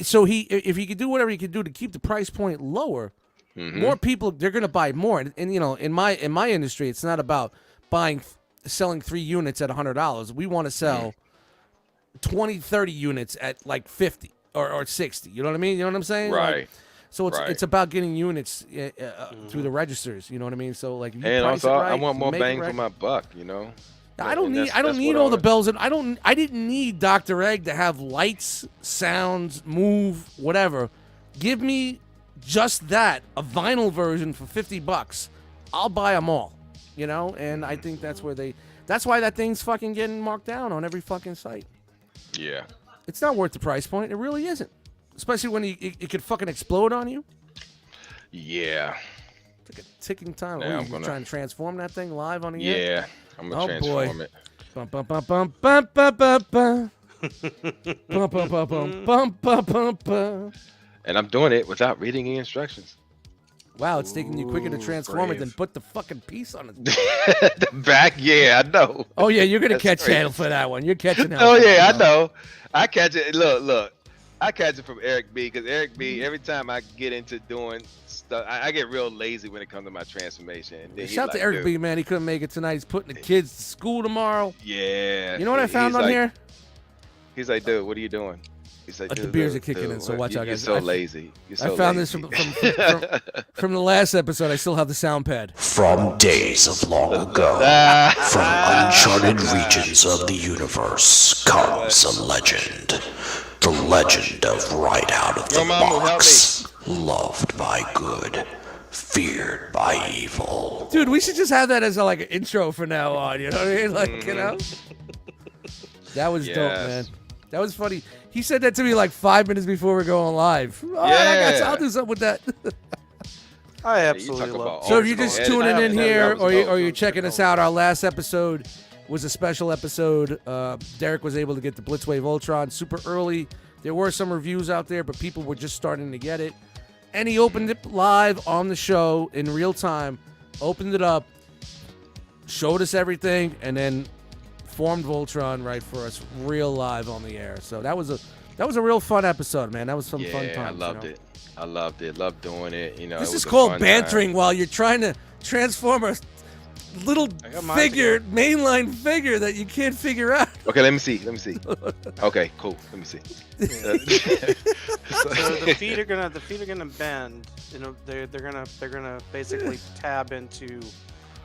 if he could do whatever he could do to keep the price point lower, more people they're gonna buy more. And in my industry, it's not about selling 3 units at $100. We want to sell 20, 30 units at like 50 or 60. You know what I mean? You know what I'm saying? Right. Like, so it's about getting units through the registers. You know what I mean? So like, if you And price also, it right, I want more make it bang right. for my buck. I don't And need that's what all the bells and I didn't need Dr. Egg to have lights, sounds, move, whatever. Give me just that, a vinyl version for $50. I'll buy them all. And I think that's why that thing's fucking getting marked down on every fucking site. Yeah. It's not worth the price point. It really isn't. Especially when it could fucking explode on you. Yeah. It's like a ticking time. Yeah, You're trying to transform that thing live on the air? Yeah. I'm gonna transform it. Bum, bum, bum, bum, bum, bum, bum, bum. Bum, bum, bum, bum, bum, bum, bum, bum. And I'm doing it without reading the instructions. Wow, it's taking you quicker to Ooh, transform it brave. than put the fucking piece on it. The back, yeah, I know. Oh yeah, you're gonna That's catch crazy. hell for that one. You're catching hell. Oh for yeah, that I one. know. I catch it. Look. I catch it from Eric B. Because Eric B. Every time I get into doing stuff, I get real lazy when it comes to my transformation. And then he's Shout out to like, Eric "Dude." B, man. He couldn't make it tonight. He's putting the kids to school tomorrow. Yeah. You know what I found He's on like- here? He's like, dude, what are you doing? He's like, The dude, beers dude, are kicking dude, in, so what- watch out, You're guys. so lazy. You're so I found lazy. this from the last episode. I still have the sound pad. From days of long ago, from uncharted regions of the universe, comes a legend. The legend of right out of the Your mom will help box. Loved by good, feared by evil. Dude, we should just have that as like an intro from now on. You know what I mean? Like, That was dope, Yes. man. That was funny. He said that to me like 5 minutes before we're going live. Oh, Yeah. I'll do something with that. I you absolutely talk love. about So if you're Old just school tuning in editing. here, That was dope. or you're checking us out, our last episode was a special episode. Derek was able to get the Blitzwave Ultron super early. There were some reviews out there, but people were just starting to get it. And he opened it live on the show in real time, opened it up, showed us everything, and then formed Voltron right for us real live on the air. So that was a real fun episode, man. That was some fun Yeah, times. I loved it. I loved it. Loved doing it. This it is was a called fun bantering time. while you're trying to transform a little I got mine figure, mainline figure that you can't figure out. Okay, let me see. Okay, cool. Let me see. So the the feet are gonna bend. You know, they're gonna basically tab into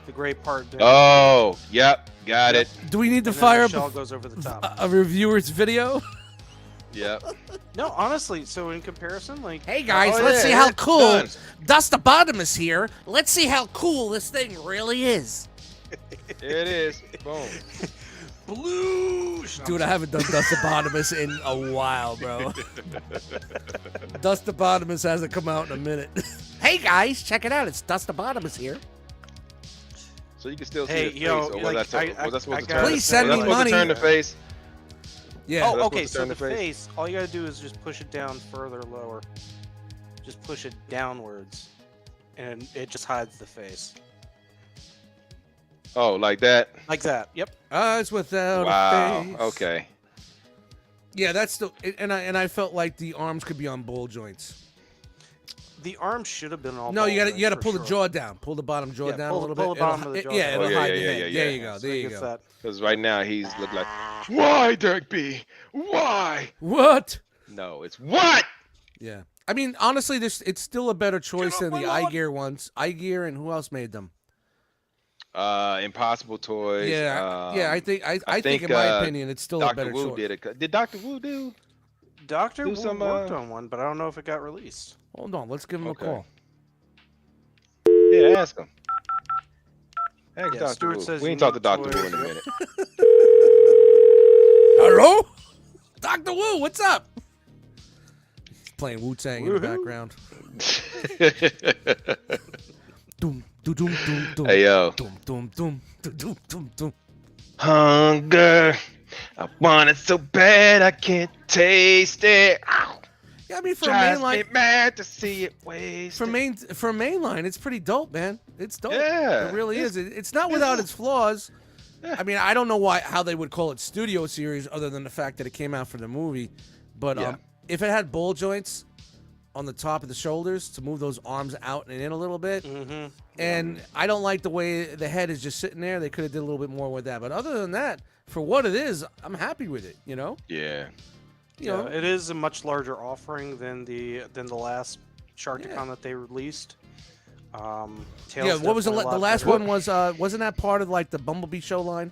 the gray part. Oh, yep, got it. Do we need to And then fire the up shell goes over the top. a reviewer's video? Yep. No, honestly. So in comparison, like, Hey guys, Oh, let's yeah, see how yeah, cool done. Dustmightz here. Let's see how cool this thing really is. There it is. Boom. blue. Dude, I haven't done Dustmightz in a while, bro. Dustmightz hasn't come out in a minute. Hey guys, check it out. It's Dustmightz here. So you can still Hey, see the yo, face. Or like, was I supposed to turn? Please send was I me supposed money. to turn the face. Yeah. Oh, That's okay. supposed to So turn the the face. face, all you gotta do is just push it down further, lower. Just push it downwards, and it just hides the face. Oh, like that. Like that. Yep. Eyes without a Wow. face. Okay. Yeah, that's the and I felt like the arms could be on ball joints. The arm should have been all. No, you ball gotta for pull the sure. jaw down. Pull the bottom jaw Yeah, down pull a little the bit. bottom It'll- of the jaw yeah, down. it'll Oh, yeah, hide yeah, the yeah, head. yeah, There yeah. you go. So There it you gets go. that. Because right now he's look like, why, Dirk B? Why? What? No, it's what? Yeah. I mean, honestly, it's still a better choice off than my the lawn. iGear ones. iGear and who else made them? Impossible Toys. Yeah, yeah. I think I think in think, my opinion, it's still a Dr. better Wu choice. did it. Did Dr. Wu do? Doctor Do Wu some, worked on one, but I don't know if it got released. Hold on, let's give him Okay. a call. Yeah, ask him. Ask Yeah, Dr. Stuart Wu. says We you ain't talked to need Dr. toys. Wu in a minute. Hello, Dr. Wu, what's up? He's playing Wu-Tang in the Woohoo. background. Doom, doom, doom, doom, doom. Hey, yo. Doom, doom, doom, doom, doom, doom, doom. Hunger. I want it so bad I can't taste it. Ow. Yeah, I mean, for a Drives me mainline, mad to see it wasted. for mainline, it's pretty dope, man. It's dope. Yeah, It really it's- is. It's not without its flaws. Yeah. I mean, I don't know how they would call it studio series other than the fact that it came out for the movie. But Yeah. if it had ball joints on the top of the shoulders to move those arms out and in a little bit, Mm-hmm. and I don't like the way the head is just sitting there. They could have did a little bit more with that. But other than that, for what it is, I'm happy with it. You know, Yeah. you know. It is a much larger offering than the last Sharkticon that they released. Tail's Yeah, what was the definitely a lot last better. one was wasn't that part of like the Bumblebee show line?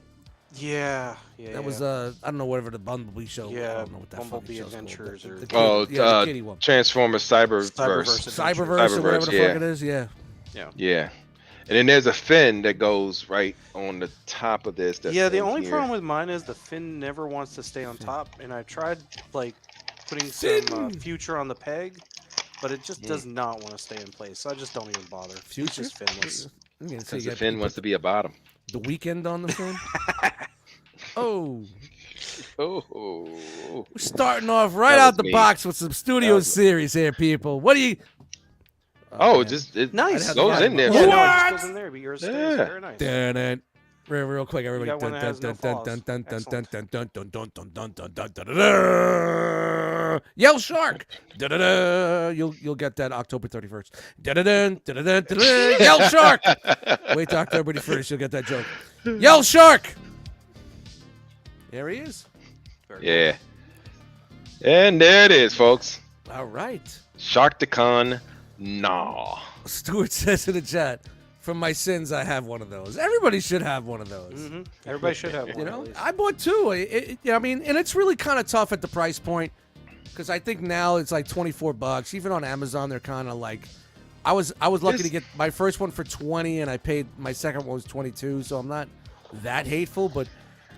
Yeah. That was I don't know whatever the Bumblebee show. I Yeah, don't know what that Bumblebee fucking show's called, Adventures but or- the kid- Oh, yeah, the kitty one. Transformers Cyberverse. Cyberverse. Cyberverse or whatever the yeah. fuck it is. Yeah. Yeah. And then there's a fin that goes right on the top of this. That's Yeah, the in only here. problem with mine is the fin never wants to stay on top, and I tried like putting some future on the peg, but it just does not want to stay in place. So I just don't even bother. Future? It's just finless. I'm gonna say Because you the got fin wants to be a bottom. the weekend on the fin. Oh, Oh. we're starting off right That out was the me. box with some studio was- series here, people. What do you? Oh, man. just it Nice. I'd goes have in there. Yeah, no, it What? just goes in there, but yours stays. Yeah. Very nice. Dun, dun. Real quick, everybody. got one that has no flaws. Yell shark! Da-da-da. You'll get that October 31st. Da-da-dun, da-da-dun, da-da-dun. Yell shark! Wait till October 31st, you'll get that joke. Yell shark! There he is. Yeah. And there it is, folks. All right. Sharkticon, nah. Stuart says in the chat, from my sins, I have one of those. Everybody should have one of those. Mm-hmm. Everybody should have one. You at know, least. I bought two. I mean, and it's really kind of tough at the price point because I think now it's like $24. Even on Amazon, they're kind of like, I was lucky to get my first one for $20, and I paid my second one was $22. So I'm not that hateful, but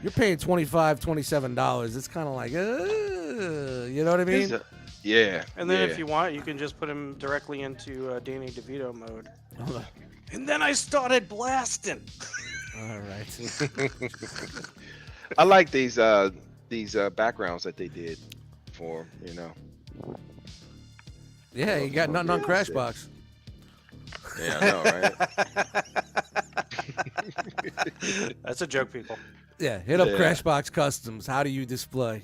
you're paying $25, $27. It's kind of like, you know what I mean? Yeah. And then yeah. if you want, you can just put him directly into Danny DeVito mode. And then I started blasting. All right. I like these backgrounds that they did for, you know. Yeah, you got nothing on Crashbox. Yeah, I know, right? That's a joke, people. Yeah, hit up Yeah. Crashbox Customs. How do you display?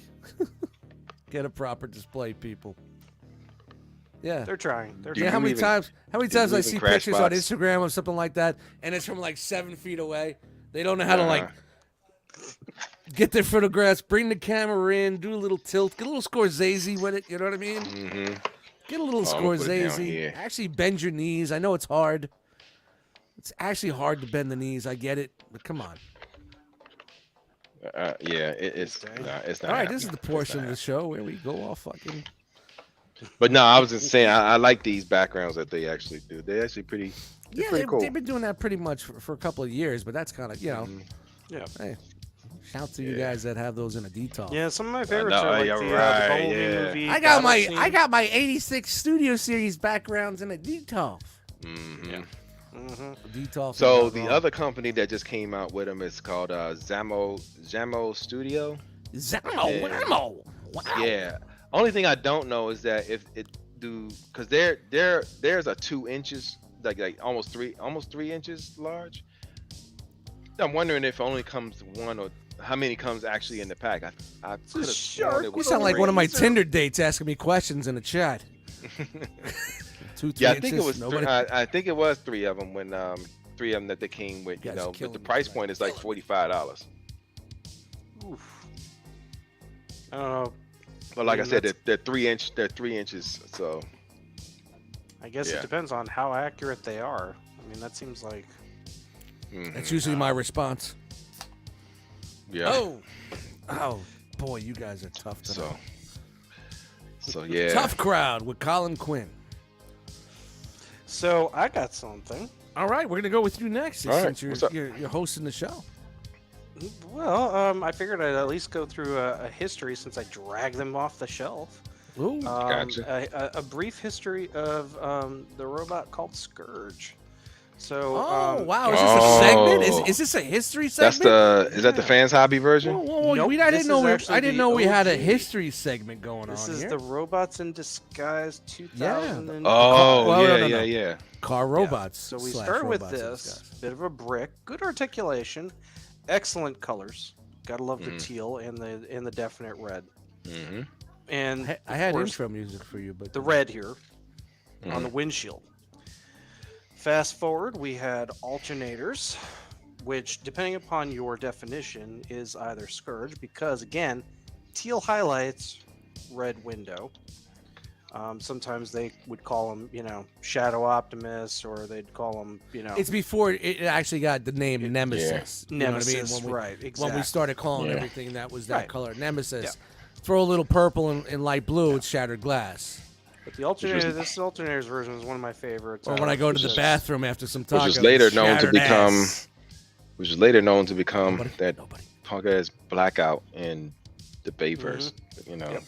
Get a proper display, people. Yeah. They're trying. They're Do you Yeah, how many believe times I you see believe in pictures on Crashbox? Instagram or something like that, and it's from like 7 feet away. They don't know how to like get their photographs, bring the camera in, do a little tilt, get a little Scorsese with it. You know what I mean? Mm-hmm. Get a little I'm gonna put it down Scorsese. here. Actually, bend your knees. I know it's hard. It's actually hard to bend the knees. I get it, but come on. Yeah, it's not. All right, this is happening. the portion of the show where we go all fucking. But no, I was just saying I like these backgrounds that they actually do. They're actually pretty. Yeah, pretty cool. they've been doing that pretty much for a couple of years, but that's kind of Yeah. Hey, shout to you guys that have those in a detail. Yeah, some of my favorites know, are like you're the right, Bumblebee yeah. movie. I got my battle scene. 86 Studio Series backgrounds in a detail. Mhm. Detail. So the other company that just came out with them is called Zamo Studio. Zamo. Wow. Yeah. Only thing I don't know is that if it because there's a 2 inches like almost 3 inches large. I'm wondering if only comes one or how many comes actually in the pack. I could have sworn it You was sound like one of my three. Tinder dates asking me questions in the chat. 2, 3 Yeah, I think it was. Nobody. I think it was 3 of them when 3 of them that they came with. You You guys are know, but killing the me price tonight. point is like $45. Oof. I don't know. But like I mean, said, that's- they're 3 inches. So I guess Yeah. it depends on how accurate they are. I mean, that seems like. That's usually my response. yeah. Oh, boy, you guys are tough tonight. So yeah. Tough crowd with Colin Quinn. So I got something. All right, we're gonna go with you next All right, since what's up? you're hosting the show. Well, I figured I'd at least go through a history since I dragged them off the shelf. Ooh. Gotcha. A brief history of the robot called Scourge. So, Oh wow! Is this a segment? Oh. Is this a history That's segment? is that the fans hobby version? Whoa, Nope, I this didn't know is actually I didn't the know we had a OG. history segment going This on is here. the Robots in Disguise 2000. Oh Well, yeah, no. yeah. Car robots. So we slash start with robots in this disguise. bit of a brick, good articulation, excellent colors. Gotta love the teal and the definite red. Mm-hmm. And I had of course, intro music for you, but the red here on the windshield. Fast forward, we had alternators, which, depending upon your definition, is either Scourge, because again, teal highlights, red window. Sometimes they would call them, Shadow Optimus, or they'd call them, It's before it actually got the name Nemesis. You know what I mean? Nemesis, When we, right? Exactly. When we started calling Yeah. everything that was that Right. color Nemesis. Yeah. Throw a little purple and light blue, it's shattered glass. But the alternator, this alternator's version is one of my favorites. Or when I go to the because- bathroom after some tacos. Which is later known to shattered become ass. that Nobody. punk ass blackout in the Bayverse.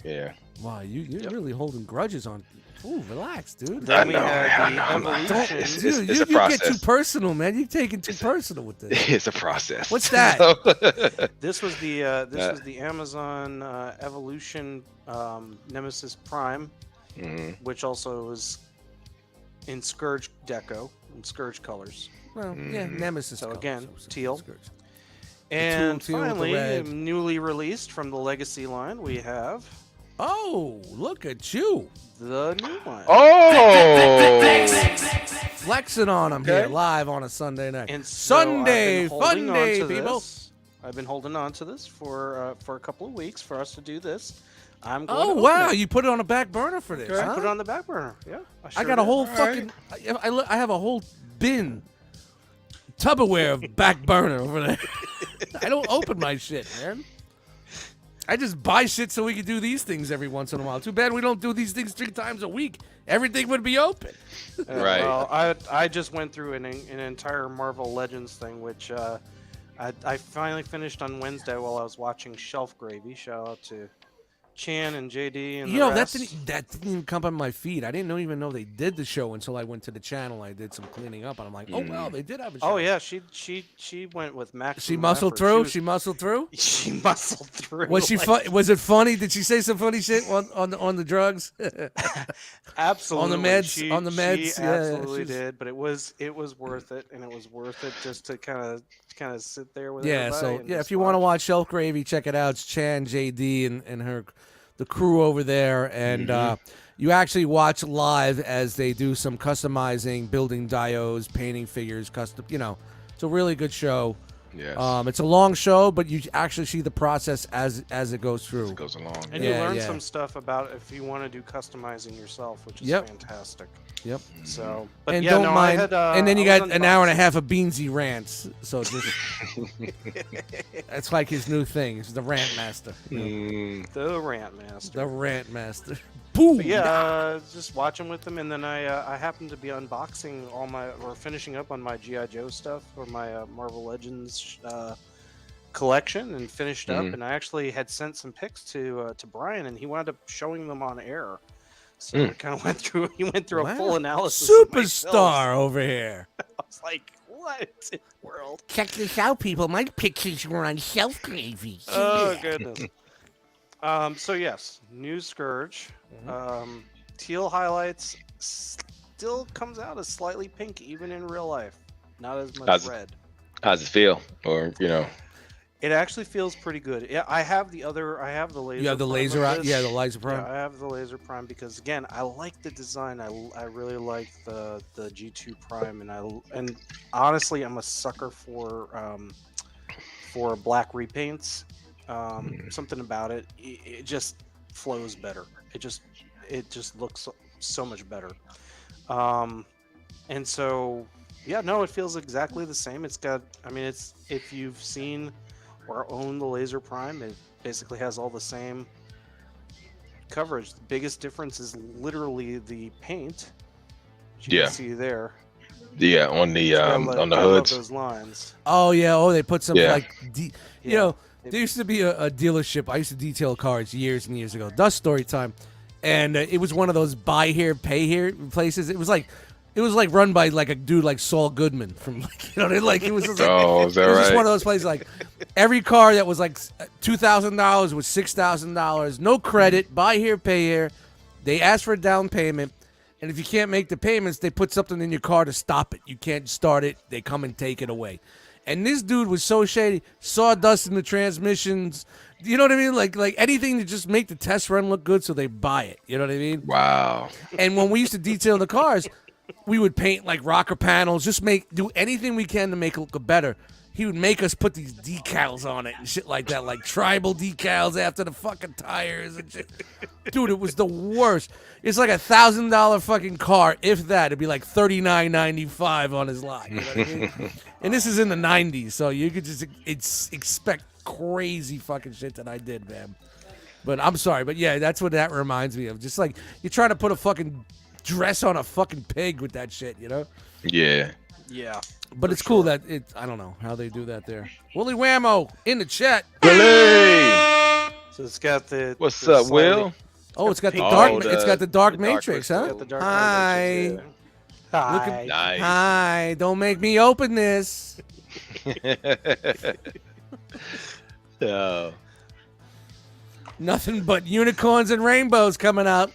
Yeah. Wow, you're really holding grudges on. Ooh, relax, dude. Then we I know, had the I'm not- evolution. It's Dude, a you get too process. personal, man. You're taking too personal with this. It's a process. What's that? So- This was the was the Amazon Evolution Nemesis Prime, Mhm. which also was in Scourge deco and Scourge colors. Well, yeah, Nemesis. So colors, again, so teal. Scourge. And teal with the finally, red. newly released from the Legacy line, we have Oh, look at you. the new one. Oh. Flexing on them here Okay. live on a Sunday night. And so Sunday I've been holding on Funday, to people. this. I've been holding on to this for a couple of weeks for us to do this. I'm going Oh, to open wow. it. You put it on the back burner for this, I huh? put it on the back burner. Yeah, I sure got a did. whole All fucking. I have a whole bin, Tupperware of back burner over there. I don't open my shit, man. I just buy shit so we can do these things every once in a while. Too bad we don't do these things 3 times a week. Everything would be open. Right. Well, I just went through an entire Marvel Legends thing, which I finally finished on Wednesday while I was watching Shelf Gravy. Shout out to Chan and JD and You the know, rest. that didn't even come on my feed. I didn't even know they did the show until I went to the channel. I did some cleaning up, and I'm like, oh, wow, they did have a show. Oh yeah, she went with Max. She muscled through? She muscled through? She muscled through. Was she was it funny? Did she say some funny shit on the drugs? Absolutely. On the meds? She, On the meds? She Yeah, absolutely she's- did, but it was worth it, and it was worth it just to kind of sit there with Yeah, everybody. so and yeah, just if you want to watch Shelf Gravy, check it out. It's Chan, JD, and the crew over there, and you actually watch live as they do some customizing, building diodes, painting figures, custom. It's a really good show. Yes. It's a long show, but you actually see the process as it goes through. It goes along. And you learn some stuff about if you want to do customizing yourself, which is fantastic. Yep. So, but And yeah, don't no, mind. I had, and then you I got was an hour and a unboxing. half of Beansy rants. So just, that's like his new thing. It's the rant master. The Rant Master. The rant master. Boom. But yeah, just watching with them, and then I happened to be unboxing finishing up on my GI Joe stuff or my Marvel Legends collection, and finished up. And I actually had sent some pics to Brian, and he wound up showing them on air. So it kind of went through. He went through a full analysis. Superstar over here. I was like, what in the world? Check this out, people. My pictures were on Shelf Gravy. Oh goodness. So yes, new Scourge. Teal highlights still comes out as slightly pink even in real life. Not as much red. How's it feel? Or It actually feels pretty good. Yeah, I have the laser. You have the prime laser of on? this. Yeah, the laser prime. Yeah, I have the laser prime because again, I like the design. I really like the G2 Prime, and honestly, I'm a sucker for black repaints. Something about it just flows better. It just looks so much better. And so yeah, no, it feels exactly the same. It's got, it's, if you've seen or own the laser prime, it basically has all the same coverage. The biggest difference is literally the paint. You can see there. Yeah, on the on the I love hoods. those lines. Oh yeah. Oh, they put some Yeah. like, you know, there used to be a dealership. I used to detail cars years and years ago. Dust Story Time, and it was one of those buy here, pay here places. It was like run by like a dude like Saul Goodman from like, like it was just like, Is that it was just right? one of those places like every car that was like $2,000 was $6,000, no credit, buy here, pay here. They ask for a down payment, and if you can't make the payments, they put something in your car to stop it. You can't start it. They come and take it away. And this dude was so shady, sawdust in the transmissions. You know what I mean? Like anything to just make the test run look good, so they buy it. You know what I mean? Wow. And when we used to detail the cars, we would paint like rocker panels, just do anything we can to make it look better. He would make us put these decals on it and shit like that, like tribal decals after the fucking tires and shit. Dude, it was the worst. It's like $1,000 fucking car, if that. It'd be like $39.95 on his lot. You know what I mean? And this is in the 90s, so you could just expect crazy fucking shit that I did, man. But I'm sorry, but yeah, that's what that reminds me of. Just like you're trying to put a fucking dress on a fucking pig with that shit, you know? Yeah. Yeah. But it's cool that I don't know how they do that there. Willie Whammo in the chat. Willie! So it's got the. What's the up, Will? Oh, it's got the pink- dark. It's got the dark the dark matrix, crystal. huh? Got the dark Hi. matrix, yeah. Look Hi. at- Nice. Hi. Don't make me open this. Oh. Nothing but unicorns and rainbows coming out.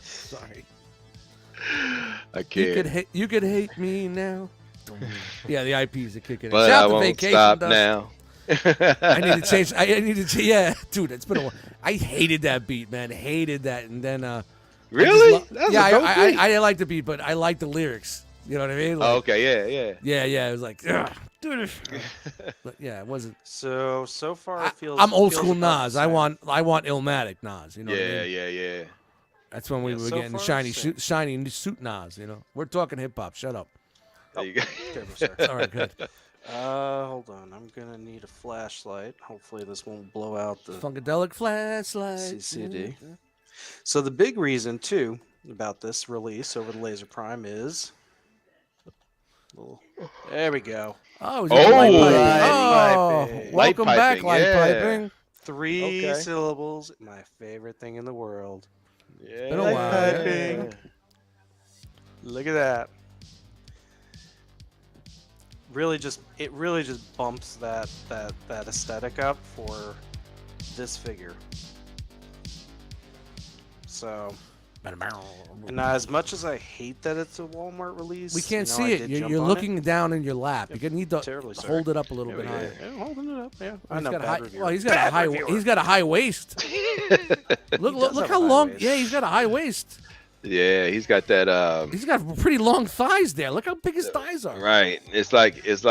Sorry. I can't. You could hate me now. Yeah, the IPs are kicking in. But Shout I out to won't Vacation stop Dust. now. I need to change. I need to change. Yeah, dude, it's been a while. I hated that beat, man. Hated that. And then, Really? I That's a dope beat. I like the beat, but I like the lyrics. You know what I mean? Like, Oh, okay, yeah. Yeah. It was like, ugh, dude. But yeah, it wasn't. So far it feels. I'm old feels school about Nas. the I same. want Illmatic Nas. You know what I mean? Yeah. That's when we Yeah, were so getting far, shiny sick. shiny suit Nas. You know, we're talking hip hop. Shut up. There you go. Careful, sir. All right, good. Hold on. I'm gonna need a flashlight. Hopefully this won't blow out the Funkadelic flashlight. CCD. So the big reason too about this release over the Laser Prime is. There we go. Oh, is Oh, it light light piping? piping. Welcome Light back, piping, light yeah. piping. 3 Okay. syllables. My favorite thing in the world. Yeah. Been a while, piping. Look at that. It really just bumps that aesthetic up for this figure. So, and as much as I hate that it's a Walmart release, We can't I see it. did You're jump you're on looking down in your lap. Yep. You need to Terribly sorry. hold it up a little There bit we go. higher. Yeah, holding it up. Yeah, I He's know. got a Bad high, reviewer. well, he's got a Bad high. reviewer. He's got a high waist. does Look have how a high long. waist. Yeah, he's got a high waist. Yeah, he's got that. He's got pretty long thighs there. Look how big his thighs are. Right. It's like his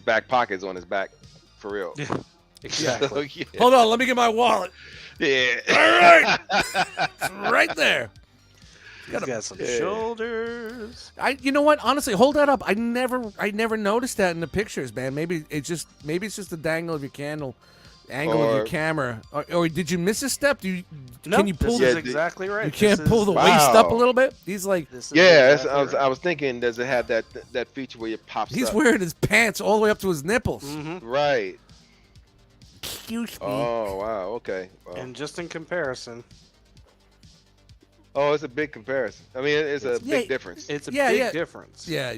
back pocket's on his back, for real. Yeah, exactly. So, yeah. Hold on, let me get my wallet. Yeah. All right, it's right there. He's got some shoulders. You know what? Honestly, hold that up. I never noticed that in the pictures, man. Maybe it's just the dangle of your angle of your camera, or did you miss a step? Can you pull? This is exactly right. You can't pull the waist up a little bit. He's like, yeah. I was thinking, does it have that feature where it pops? He's up? wearing his pants all the way up to his nipples. Mm-hmm. Right. Excuse me. Oh wow. Okay. Well. And just in comparison. Oh, it's a big comparison. I mean, it's a big difference. It's a big difference. Yeah.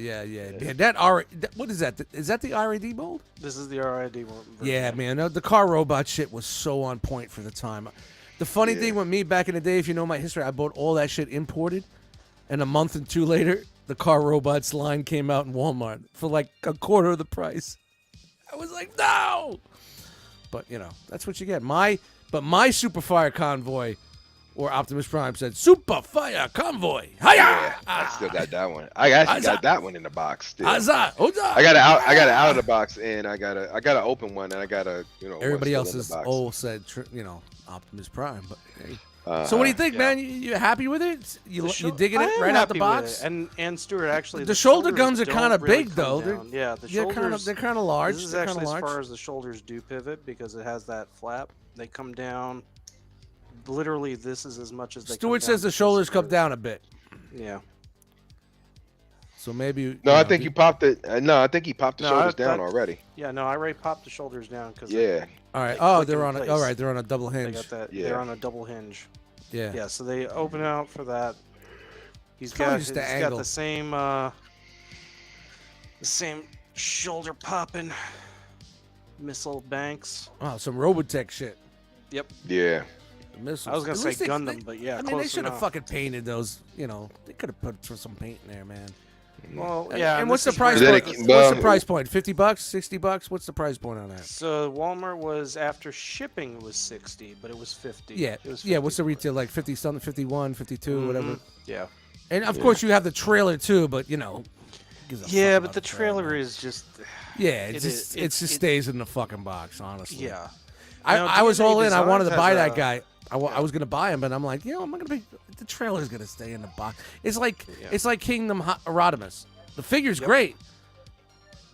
What is that? Is that the RAD mold? This is the RID one. Yeah, man. The car robot shit was so on point for the time. The funny thing with me back in the day, if you know my history, I bought all that shit imported, and a month and two later, the car robots line came out in Walmart for like a quarter of the price. I was like, no. But that's what you get. My Superfire Convoy, or Optimus Prime said, Superfire Convoy. Hiya! Yeah, I still got that one. I actually got that one in the box. Still. I got it out. I got it out of the box, and I got to open one, and I got to Everybody else is said Optimus Prime, but hey. So what do you think, man? You happy with it? You digging it right out the box? And Stuart, actually, the shoulder guns are kind of really big, though. The shoulders they're kind of large. This is actually as far as the shoulders do pivot because it has that flap. They come down. Literally, this is as much as they. Stuart says the shoulders come down a bit. Yeah. So maybe. No, I think he popped it. No, I think he popped the shoulders down already. Yeah, no, I already popped the shoulders down because. Yeah. All right. Oh, they're on. All right, they're on a double hinge. They got that. Yeah. They're on a double hinge. Yeah. Yeah. So they open out for that. He's got the same shoulder popping missile banks. Oh, some Robotech shit. Yep. Yeah. Missiles. I was gonna say Gundam, but yeah, I mean, they should have fucking painted those. They could have put some paint in there, man. Well, yeah. And what's the price point? What's the price point? $50, $60? What's the price point on that? So Walmart was after shipping was 60, but it was 50. Yeah. It was 50. Yeah. What's the retail like? 50 something, 51, 52, whatever. Yeah. And of course you have the trailer too, but Yeah, but the trailer is just. Yeah, it just stays in the fucking box, honestly. Yeah. I was all in. I wanted to buy that a- guy. I was gonna buy him, but I'm like, I'm not gonna be. The trailer's gonna stay in the box. It's like Kingdom Rodimus. The figure's great,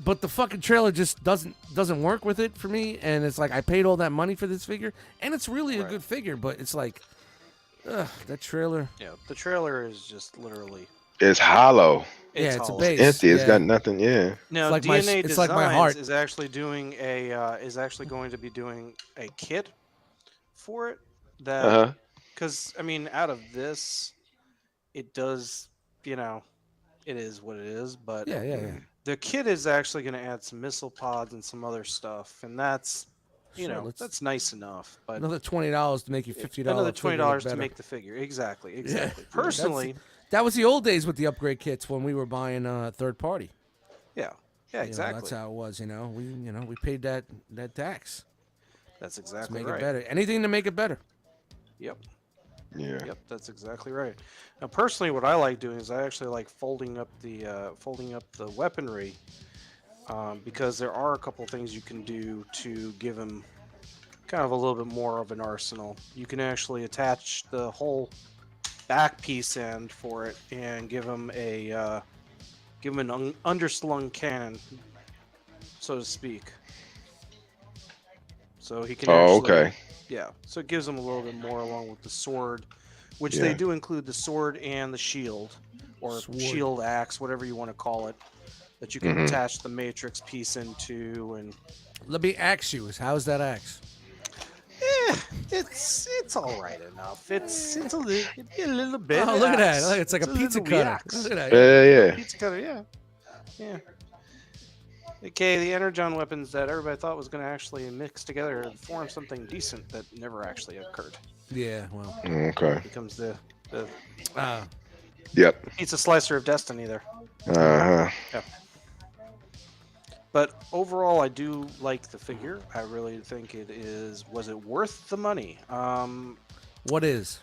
but the fucking trailer just doesn't work with it for me. And it's like I paid all that money for this figure, and it's really a good figure, but it's like, that trailer. Yeah, the trailer is just literally. It's hollow. It's hollow. a base. Empty. It's got nothing. Yeah. Now, like DNA it's like my heart. is actually doing is actually going to be doing a kit for it that because I mean out of this, it does it is what it is, but Yeah. the kit is actually going to add some missile pods and some other stuff, and that's that's nice enough. But another $20 to make you $50. another $20 to make the figure. Exactly. Personally. That was the old days with the upgrade kits when we were buying third party. Yeah, exactly. That's how it was. We paid that tax. That's To exactly make right. it better. Anything to make it better. Yep. Yeah. Yep, that's exactly right. Now, personally, what I like doing is I actually like folding up the weaponry because there are a couple things you can do to give him kind of a little bit more of an arsenal. You can actually attach the whole back piece end for it and give him an underslung cannon, so to speak. So he can. Okay. Yeah, so it gives them a little bit more along with the sword, which they do include the sword and the shield, or shield axe, whatever you want to call it, that you can attach the matrix piece into. And let me ask you: how's that axe? It's all right enough. It's a little bit. Oh, look at that! Look, it's like a pizza cutter. Look at that. Yeah. Pizza cutter, yeah. Okay, the energon weapons that everybody thought was going to actually mix together and form something decent that never actually occurred. Yeah, well. Okay. It becomes the Yep. pizza slicer of destiny there. Yeah. But overall, I do like the figure. I really think was it worth the money? What is?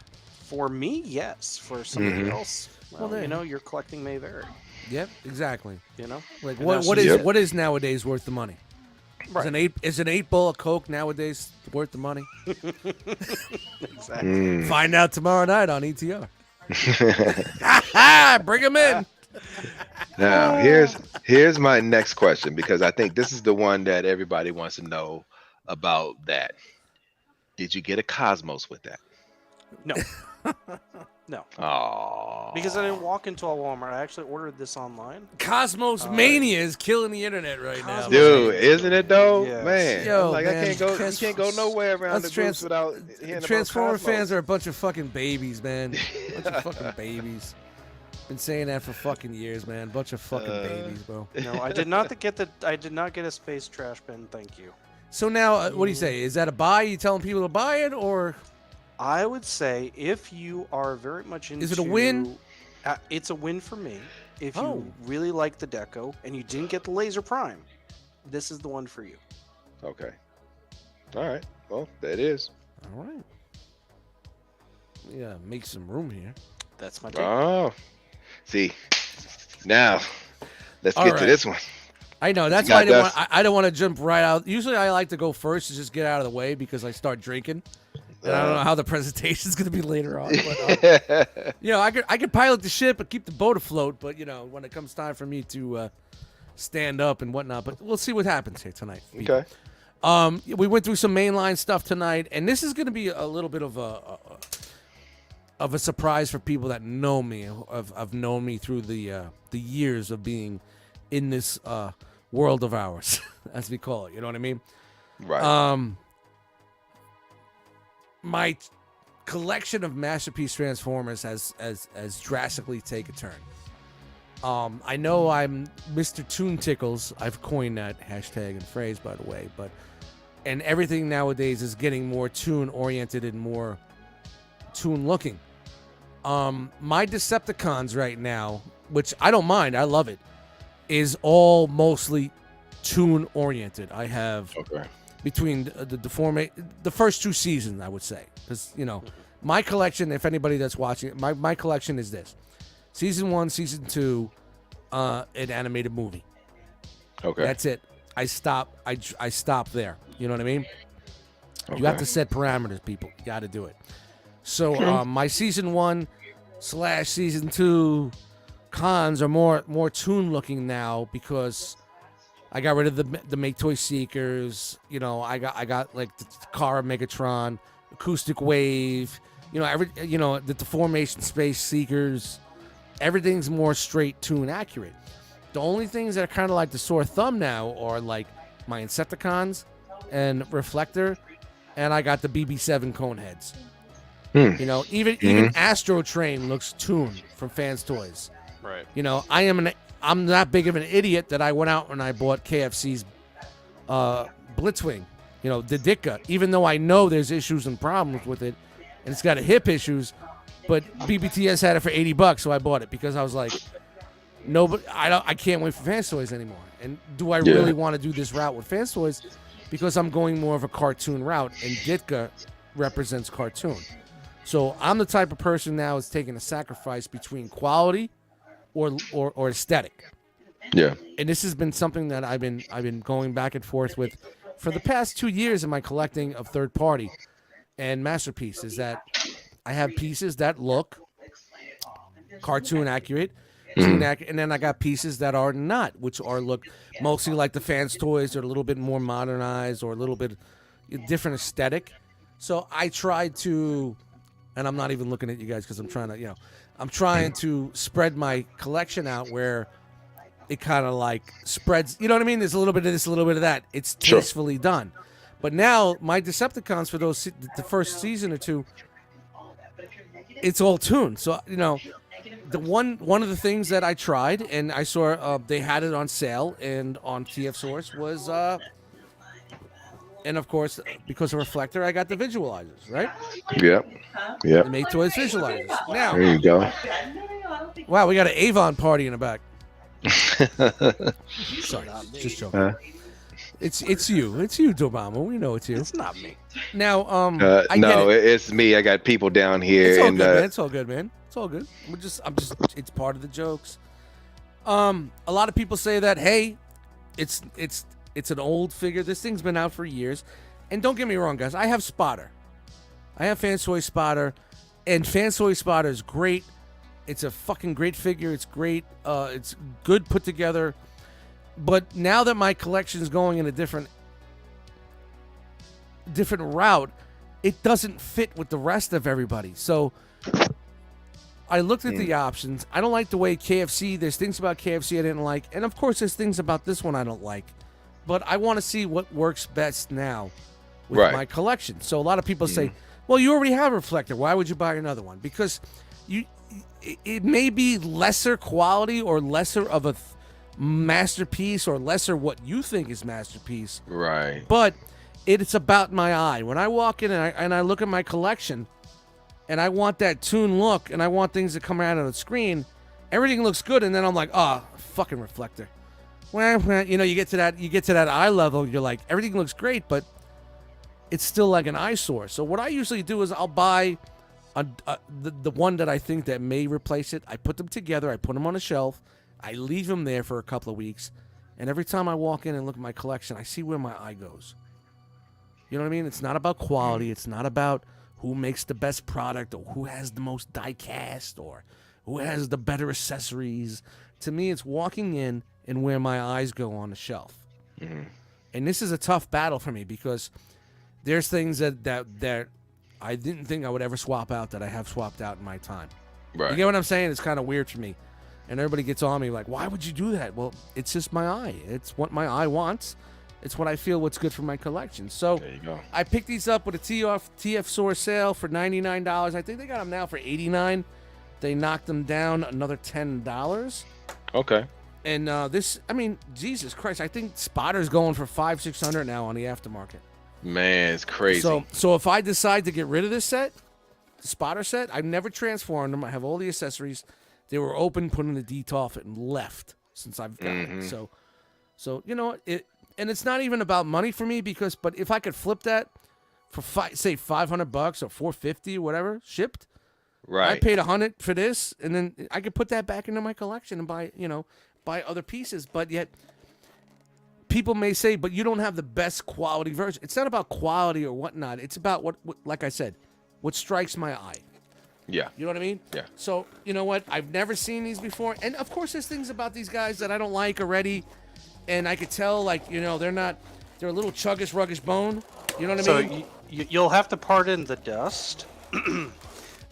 For me, yes. For somebody else, well, then- you know, your collecting may vary. Yep, exactly. You know, Like And what that's what just is it. what is nowadays worth the money? Right. Is an 8-ball of Coke nowadays worth the money? Exactly. Find out tomorrow night on ETR. Bring him in. Now, here's my next question, because I think this is the one that everybody wants to know about. That did you get a Cosmos with that? No. No. Oh, Because I didn't walk into a Walmart. I actually ordered this online. Cosmos Mania is killing the internet right now. Cosmos dude, isn't it though? Yes. Man, Yo, like man, I can't go nowhere around the booths without hearing Transformer about Cosmos. fans are a bunch of fucking babies, man. Bunch of fucking babies. Been saying that for fucking years, man. Bunch of fucking babies, bro. No, I did not get a space trash bin. Thank you. So now, what do you say? Is that a buy? You telling people to buy it, or I would say if you are very much into... Is it a win? It's a win for me. If Oh. you really like the deco and you didn't get the Laser Prime, this is the one for you. Okay. All right. Well, that is. all right? Yeah, make some room here. That's my take. Oh, see, now let's All get right. to this one. I know that's You why I got didn't dust. want. I don't want to jump right out. Usually, I like to go first to just get out of the way because I start drinking. And I don't know how the presentation's going to be later on. But, you know, I could pilot the ship and keep the boat afloat. But you know, when it comes time for me to stand up and whatnot, but we'll see what happens here tonight. Okay. We went through some mainline stuff tonight, and this is going to be a little bit of a surprise for people that know me, have known me through the years of being in this world of ours, as we call it. You know what I mean? Right. My collection of Masterpiece Transformers has drastically taken a turn. I know I'm Mr. Toon Tickles. I've coined that hashtag and phrase, by the way. And everything nowadays is getting more Toon oriented and more Toon looking. My Decepticons right now, which I don't mind, I love it, is all mostly Toon oriented. I have Okay. between the first two seasons, I would say, because you know my collection. If anybody that's watching it, my collection is this: season 1, season 2, an animated movie. Okay. That's it. I stop there. You know what I mean? You have to set parameters, people. You got to do it. So my season 1/season 2 cons are more Toon looking now because I got rid of the Make Toy Seekers. You know, I got like the Kara Megatron, Acoustic Wave. You know, the Deformation Space Seekers. Everything's more straight Toon accurate. The only things that are kind of like the sore thumb now are like my Insecticons and Reflector, and I got the BB7 Coneheads. You know, even Astro Train looks Toon from Fans Toys. Right. You know, I'm not big of an idiot that I went out and I bought KFC's Blitzwing, you know, the Ditka, even though I know there's issues and problems with it, and it's got a hip issues, but BBTS had it for $80, so I bought it because I was like, no, but I can't wait for Fans Toys anymore. And do I really want to do this route with Fans Toys? Because I'm going more of a cartoon route, and Ditka represents cartoon. So I'm the type of person now that's taking a sacrifice between quality or aesthetic. Yeah. And this has been something that I've been going back and forth with for the past 2 years in my collecting of third party and masterpieces, that I have pieces that look cartoon accurate, and then I got pieces that are not, which look mostly like the Fans Toys, or a little bit more modernized or a little bit different aesthetic. So I tried to, and I'm not even looking at you guys because I'm trying to spread my collection out where it kind of like spreads, you know what I mean? There's a little bit of this, a little bit of that. It's tastefully done. But now my Decepticons for the first season or two, it's all tuned. So, you know, the one of the things that I tried and I saw they had it on sale and on TF Source was and of course, because of Reflector, I got the visualizers, right? Yep. The Make Toys visualizers. Now, There you go. wow, we got an Avon party in the back. Sorry, just joking. It's you. It's you, Dobama. We know it's you. It's not me. Now, I no, get it. it's me. I got people down here. It's all and, good, man. It's all good, man. It's all good. I'm just. It's part of the jokes. A lot of people say that, hey, it's an old figure. This thing's been out for years. And don't get me wrong, guys. I have Spotter. I have Fansoy Spotter, and Fansoy Spotter is great. It's a fucking great figure. It's great. It's good put together. But now that my collection is going in a different route, it doesn't fit with the rest of everybody. So I looked at the options. I don't like the way KFC. There's things about KFC I didn't like, and of course, there's things about this one I don't like. But I want to see what works best now with my collection. So a lot of people say, "Well, you already have a reflector. Why would you buy another one?" Because it may be lesser quality or lesser of a masterpiece or lesser what you think is masterpiece. Right. But it's about my eye. When I walk in and I look at my collection, and I want that toon look, and I want things that come out on the screen, everything looks good, and then I'm like, fucking reflector. Well, you know, you get to that eye level, you're like, everything looks great, but it's still like an eyesore. So what I usually do is I'll buy the one that I think that may replace it. I put them together, I put them on a shelf, I leave them there for a couple of weeks, and every time I walk in and look at my collection, I see where my eye goes. You know what I mean? It's not about quality. It's not about who makes the best product or who has the most die cast or who has the better accessories. To me, it's walking in and where my eyes go on the shelf. And this is a tough battle for me because there's things that I didn't think I would ever swap out that I have swapped out in my time. Right. You get what I'm saying? It's kind of weird for me. And everybody gets on me like, why would you do that? Well, it's just my eye. It's what my eye wants. It's what I feel what's good for my collection. So there you go. I picked these up with a TF Source sale for $99. I think they got them now for $89. They knocked them down another $10. Okay. And this, I mean, Jesus Christ, I think Spotter's going for $500-$600 now on the aftermarket. Man, it's crazy. So if I decide to get rid of this set, the Spotter set, I've never transformed them. I have all the accessories. They were open, put in the DTOF, and left since I've gotten it. So you know it. And it's not even about money for me but if I could flip that for say $500 or $450 or whatever shipped, right? I paid $100 for this, and then I could put that back into my collection and buy other pieces. But yet, people may say, "But you don't have the best quality version." It's not about quality or whatnot. It's about what like I said, what strikes my eye. Yeah. You know what I mean? Yeah. So, you know what? I've never seen these before. And, of course, there's things about these guys that I don't like already. And I could tell, like, you know, they're a little chuggish, ruggish bone. You know what I mean? So you'll have to pardon the dust.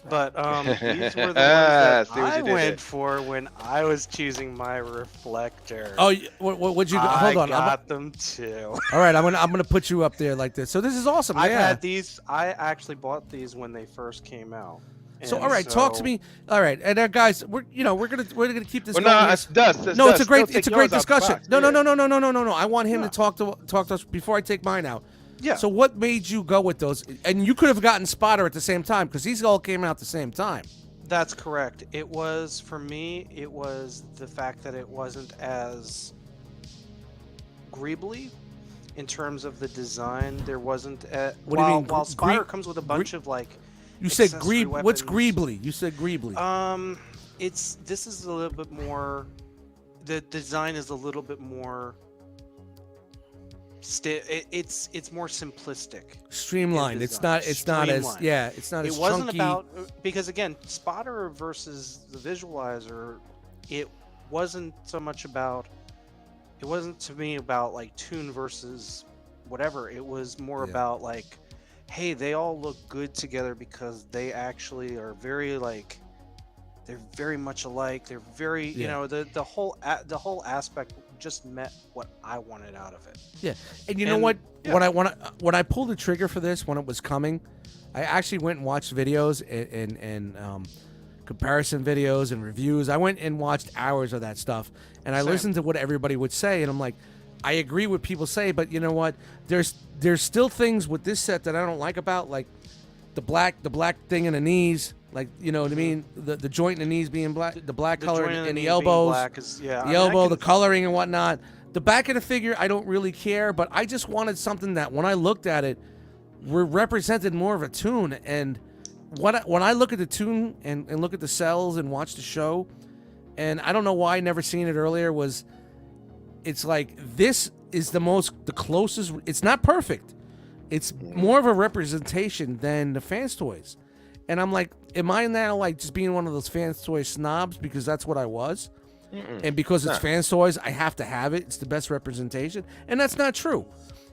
But these were the ones that I went for when I was choosing my reflector. Oh, what'd you go? Hold on. I got them too. All right, I'm gonna put you up there like this. So this is awesome. I've had these. I actually bought these when they first came out. So all right, talk to me. All right, and guys, we're gonna keep this. Well, going. no, it's dust. No, it's a great discussion. Box, No. I want him to talk to us before I take mine out. Yeah. So what made you go with those? And you could have gotten Spotter at the same time because these all came out at the same time. That's correct. It was, for me, it was the fact that it wasn't as greebly in terms of the design. There wasn't What do you mean? While Spotter comes with a bunch of like You said accessory What's weapons. greebly? You said greebly. This is a little bit more. The design is a little bit more. It's more simplistic, Streamlined. It's not as it's not as it wasn't chunky. about, because again, Spotter versus the visualizer, it wasn't so much about, it wasn't to me about like toon versus whatever. It was more about like, hey, they all look good together because they actually are very like, they're very much alike. They're very, you know, the whole aspect just met what I wanted out of it. Yeah, and you know what? Yeah. When I pulled the trigger for this when it was coming, I actually went and watched videos and comparison videos and reviews. I went and watched hours of that stuff, and I listened to what everybody would say, and I'm like, I agree with people say, but you know what? There's still things with this set that I don't like about, like the black thing in the knees. Like, you know what I mean? The joint in the knees being black, the black color in the elbows, the elbow, the coloring and whatnot. The back of the figure, I don't really care, but I just wanted something that when I looked at it, represented more of a toon. And when I look at the toon and look at the cells and watch the show, and I don't know why I never seen it earlier, it's like this is the closest. It's not perfect. It's more of a representation than the fans toys. And I'm like, am I now like just being one of those fans toy snobs because that's what I was? And because it's fans toys, I have to have it. It's the best representation. And that's not true.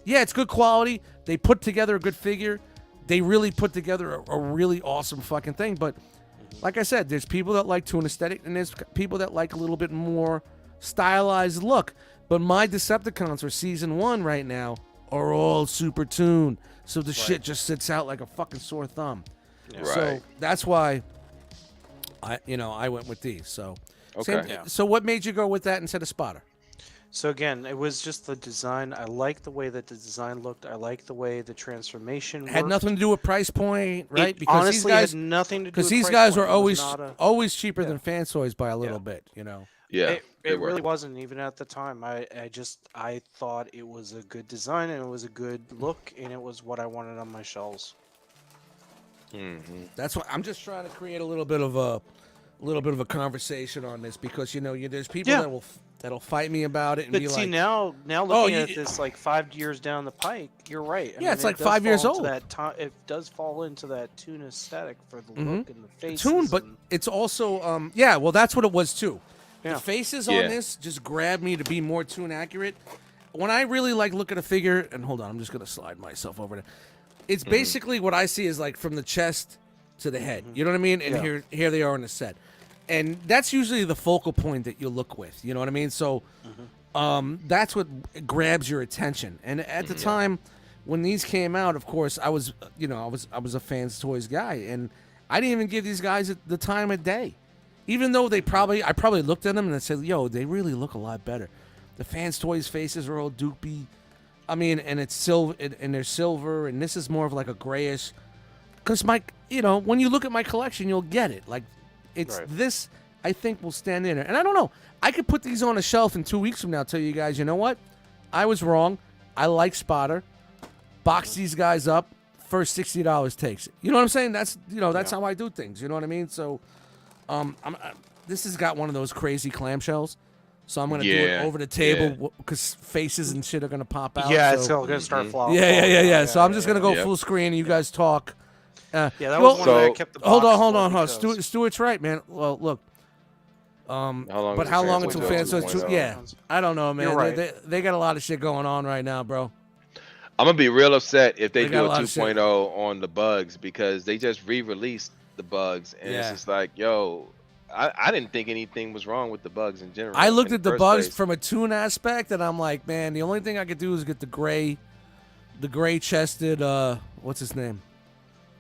Yeah, it's good quality. They put together a good figure. They really put together a really awesome fucking thing. But like I said, there's people that like toon aesthetic, and there's people that like a little bit more stylized look. But my Decepticons for season 1 right now are all super toon. So the shit just sits out like a fucking sore thumb. Yeah. So that's why I went with these. So Okay. So what made you go with that instead of Spotter? So again, it was just the design. I like the way that the design looked. I like the way the transformation Had worked. nothing to do with price point, right? It Because honestly these guys, had nothing to do because with these price guys point. were It was always cheaper yeah. than fan toys by a little bit, you know. Yeah. It really wasn't even at the time. I thought it was a good design and it was a good look and it was what I wanted on my shelves. That's why I'm just trying to create a little bit of a conversation on this because there's people that'll fight me about it and But be see like, now looking at this like 5 years down the pike, you're right. Yeah, it's it like does 5 years fall into old. That it does fall into that toon aesthetic for the look and the faces. toon, but and- it's also well, that's what it was too. Yeah. The faces Yeah. on this just grabbed me to be more toon accurate. When I really look at a figure, and hold on, I'm just gonna slide myself over there. It's basically what I see is like from the chest to the head. You know what I mean? And Yeah. here they are in the set, and that's usually the focal point that you look with. You know what I mean? So, that's what grabs your attention. And at the time when these came out, of course, I was a fans toys guy, and I didn't even give these guys the time of day. Even though I probably looked at them and I said, "Yo, they really look a lot better." The fans' toys' faces are all doopy. I mean, and it's silver, and they're silver, and this is more of like a grayish. Because when you look at my collection, you'll get it. Like, it's this. I think will stand in there, and I don't know. I could put these on a shelf in 2 weeks from now. Tell you guys, you know what? I was wrong. I like Spotter. Box these guys up. First $60 takes it. You know what I'm saying? That's how I do things. You know what I mean? So. This has got one of those crazy clamshells, so I'm gonna do it over the table because faces and shit are gonna pop out. Yeah, so. it's all gonna start falling. Yeah. So I'm just gonna go full screen and you guys talk. Yeah, that was one that I kept the box hold full on. because- Stuart's right, man. Well, look. How long until fans toys? 2.0? Yeah, I don't know, man. You're right. They got a lot of shit going on right now, bro. I'm gonna be real upset if they They got do a a lot of shit. 2.0 on the bugs because they just re-released the bugs and it's just like, yo, I didn't think anything was wrong with the bugs in general. I looked in at the first bugs place. from a toon aspect, and I'm like, man, the only thing I could do is get the gray chested. What's his name?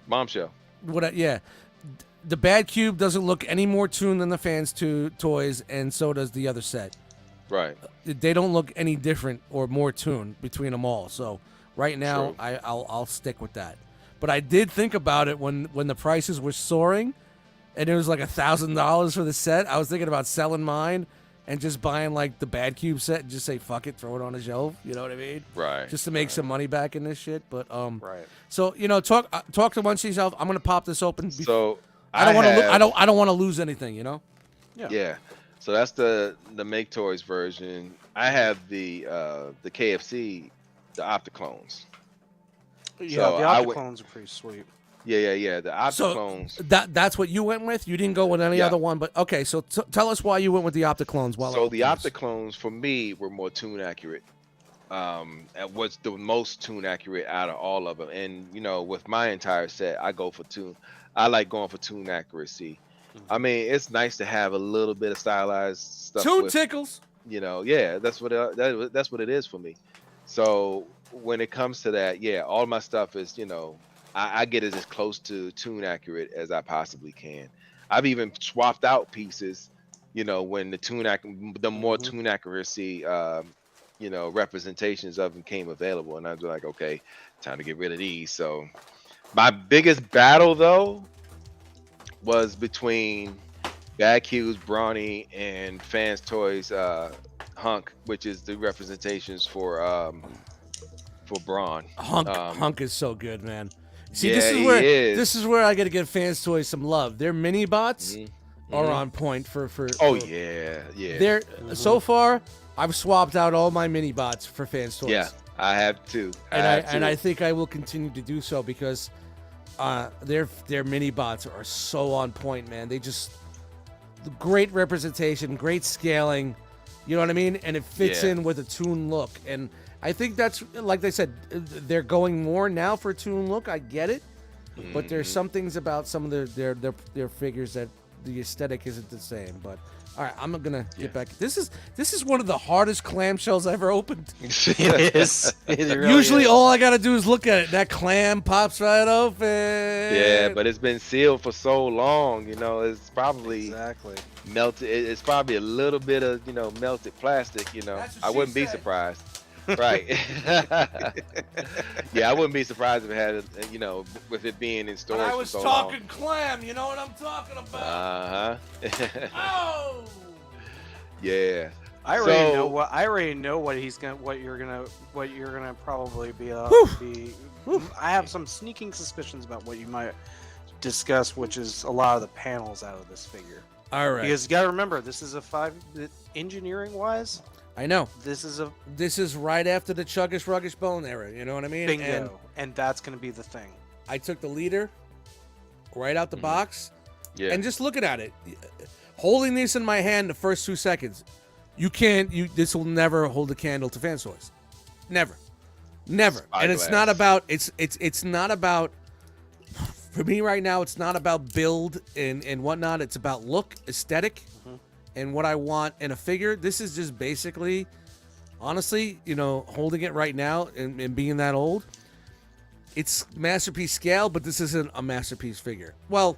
Bombshell. The Bad Cube doesn't look any more toon than the fans toys, and so does the other set. Right. They don't look any different or more toon between them all. So right now, True. I'll stick with that. But I did think about it when the prices were soaring, and it was like $1,000 for the set. I was thinking about selling mine and just buying like the Bad Cube set and just say fuck it, throw it on a shelf. You know what I mean? Right. Just to make some money back in this shit. But Right. So talk to Munchie yourself. I'm gonna pop this open. So I don't want to lose anything. You know. Yeah. So that's the Make Toys version. I have the KFC, the Yeah, Opticlones. So the I would- Opticlones are pretty sweet. Yeah. The Opticlones. So that's what you went with. You didn't go with any Yeah. other one. But okay. So tell us why you went with the Opticlones. So the Opticlones for me were more toon accurate. And was the most toon accurate out of all of them. And with my entire set, I go for toon. I like going for toon accuracy. I mean, it's nice to have a little bit of stylized stuff. Toon with, tickles. That's what it is for me. So when it comes to that, all my stuff is, I get it as close to toon accurate as I possibly can. I've even swapped out pieces, when the more toon accuracy, representations of them came available, and I was like, okay, time to get rid of these. So my biggest battle though was between Bad Q's Brawny and Fans Toys Hunk, which is the representations for Braun. Hunk is so good, man. See, Yeah, this is he where is. this is where I got to give Fans Toys some love. Their mini bots are on point for. Oh for- yeah. They're so far. I've swapped out all my mini bots for Fans Toys. Yeah, I have too. And I think I will continue to do so because their mini bots are so on point, man. They just great representation, great scaling. You know what I mean? And it fits in with a Toon look. And I think that's, like they said, they're going more now for a Toon look. I get it. But there's some things about some of their figures that the aesthetic isn't the same. But all right, I'm gonna get back. This is one of the hardest clamshells I ever opened. It is. It really Usually, is. all I gotta do is look at it. That clam pops right open. Yeah, but it's been sealed for so long. You know, it's probably Exactly. melted. It's probably a little bit of melted plastic. You know, That's what I she wouldn't be said. surprised. Right. Yeah, I wouldn't be surprised if it had with it being in storage I was for so talking clam. You know what I'm talking long. about? Oh. Yeah. I already know So- what you're gonna probably be. Whew. I have some sneaking suspicions about what you might discuss, which is a lot of the panels out of this figure. All right. Because you gotta remember, this is engineering wise. I know. This is a This is right after the Chuggish Ruggish Bone era. You know what I mean? bingo, and that's gonna be the thing. I took the leader right out the box. Yeah. And just looking at it, holding this in my hand the first 2 seconds, this will never hold a candle to Fans Toys. Never. And it's not about, it's not about, for me right now, it's not about build and whatnot. It's about look, aesthetic, and what I want in a figure. This is just basically, honestly, holding it right now and being that old, it's masterpiece scale, but this isn't a masterpiece figure. Well,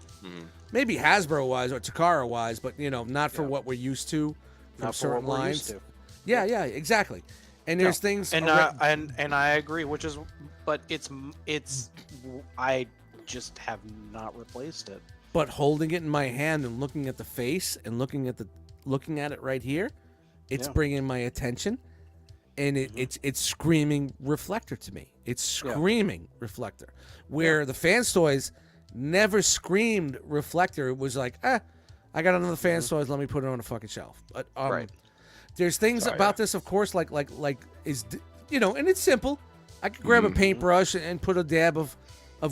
maybe Hasbro wise or Takara wise, but not for what we're used to from Not for certain what we're lines. used to. Yeah, exactly. And there's things, And I agree, but I just have not replaced it. but holding it in my hand and looking at the face and looking at it right here, it's bringing my attention, and it's screaming reflector to me. It's screaming reflector. Where the Fans Toys never screamed reflector. It was like, I got another Fans Toys. Let me put it on a fucking shelf. But Right. there's things about this, of course, like is and it's simple. I could grab a paintbrush and put a dab of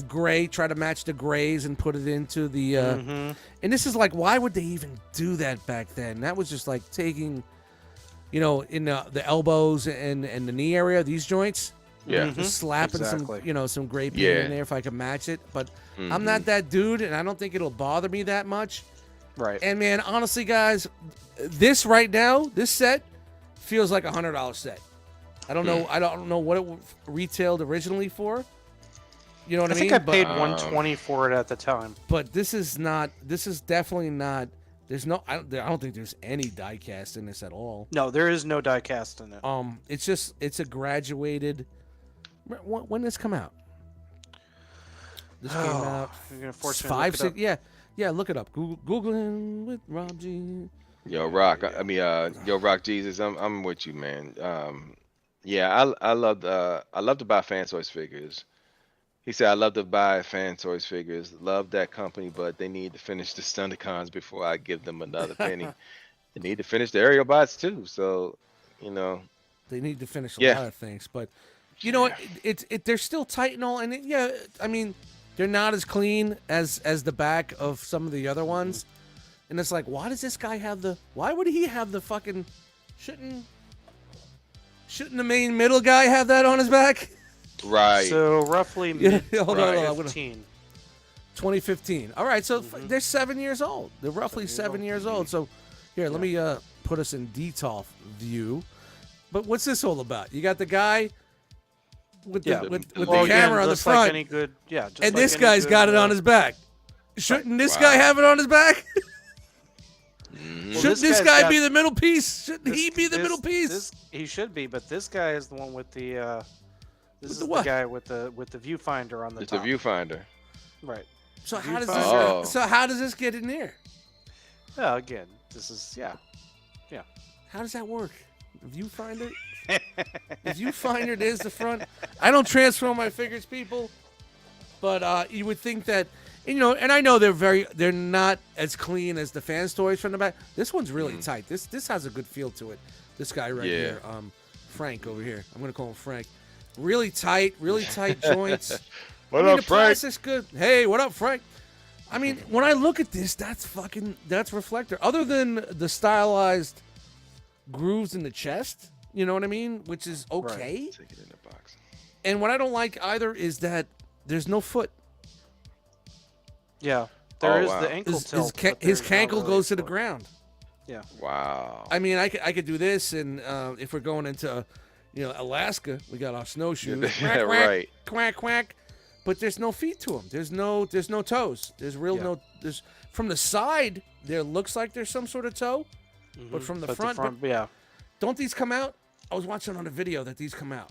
gray, try to match the grays, and put it into the. And this is like, why would they even do that back then? That was just like taking, in the elbows and the knee area, these joints. Yeah. Just slapping Exactly. some gray paint in there if I could match it. But I'm not that dude, and I don't think it'll bother me that much. Right. And man, honestly, guys, this right now, this set feels like $100 set. I don't know. I don't know what it retailed originally for. You know what I I mean? think I paid $120 for it at the time. But this is not. This is definitely not. There's no. I don't think there's any die cast in this at all. No, there is no die cast in it. It's a graduated. When did this come out? This came out You're gonna force me to 5, look it 6. up. Yeah. Look it up. Googling with Rob G. Yo, Rock. Rock Jesus. I'm with you, man. Yeah, I love to buy Fan Toys figures. He said I love to buy Fan Toys figures. Love that company, but they need to finish the Stundercons before I give them another penny. They need to finish the aerial bots too. So, They need to finish a lot of things, but they're still tight and all. And I mean, they're not as clean as the back of some of the other ones. And it's like, why does this guy have why would he have the fucking, shouldn't the main middle guy have that on his back? Right. So roughly Hold on, I'm gonna- 15. 2015. All right, so they're 7 years old. They're roughly 7 years old. So here, let me put us in detail view. But what's this all about? You got the guy with the camera on the just front, like any good, just and like this any guy's good, got it on his back. Shouldn't this guy have it on his back? Shouldn't this guy be the middle piece? Shouldn't he be the middle piece? He should be, but this guy is the one with the. This is the the what? guy with the viewfinder on the It's the top. viewfinder. Right. So how does Oh. this? So how does this get in there? Yeah. Again, this is How does that work? The viewfinder. The viewfinder is the front. I don't transform my figures, people, but you would think that, and I know they're not as clean as the fans' toys from the back. This one's really tight. This has a good feel to it. This guy right here, Frank over here. I'm gonna call him Frank. Really tight joints. What I mean, up, the Frank? plastic's good. Hey, what up, Frank? I mean, when I look at this, that's Reflector. Other than the stylized grooves in the chest, you know what I mean? Which is okay. Take it in the box. And what I don't like either is that there's no foot. Yeah, there is wow. the ankle tilt. but His there's not cankle really goes a to the foot. ground. Yeah. Wow. I mean, I could do this, and if we're going into, Alaska, we got our snowshoes. Yeah, Quack, quack, right. Quack quack. But there's no feet to them. There's no toes. There's There's from the side. There looks like there's some sort of toe, but from the front, yeah. don't these come out? I was watching on a video that these come out.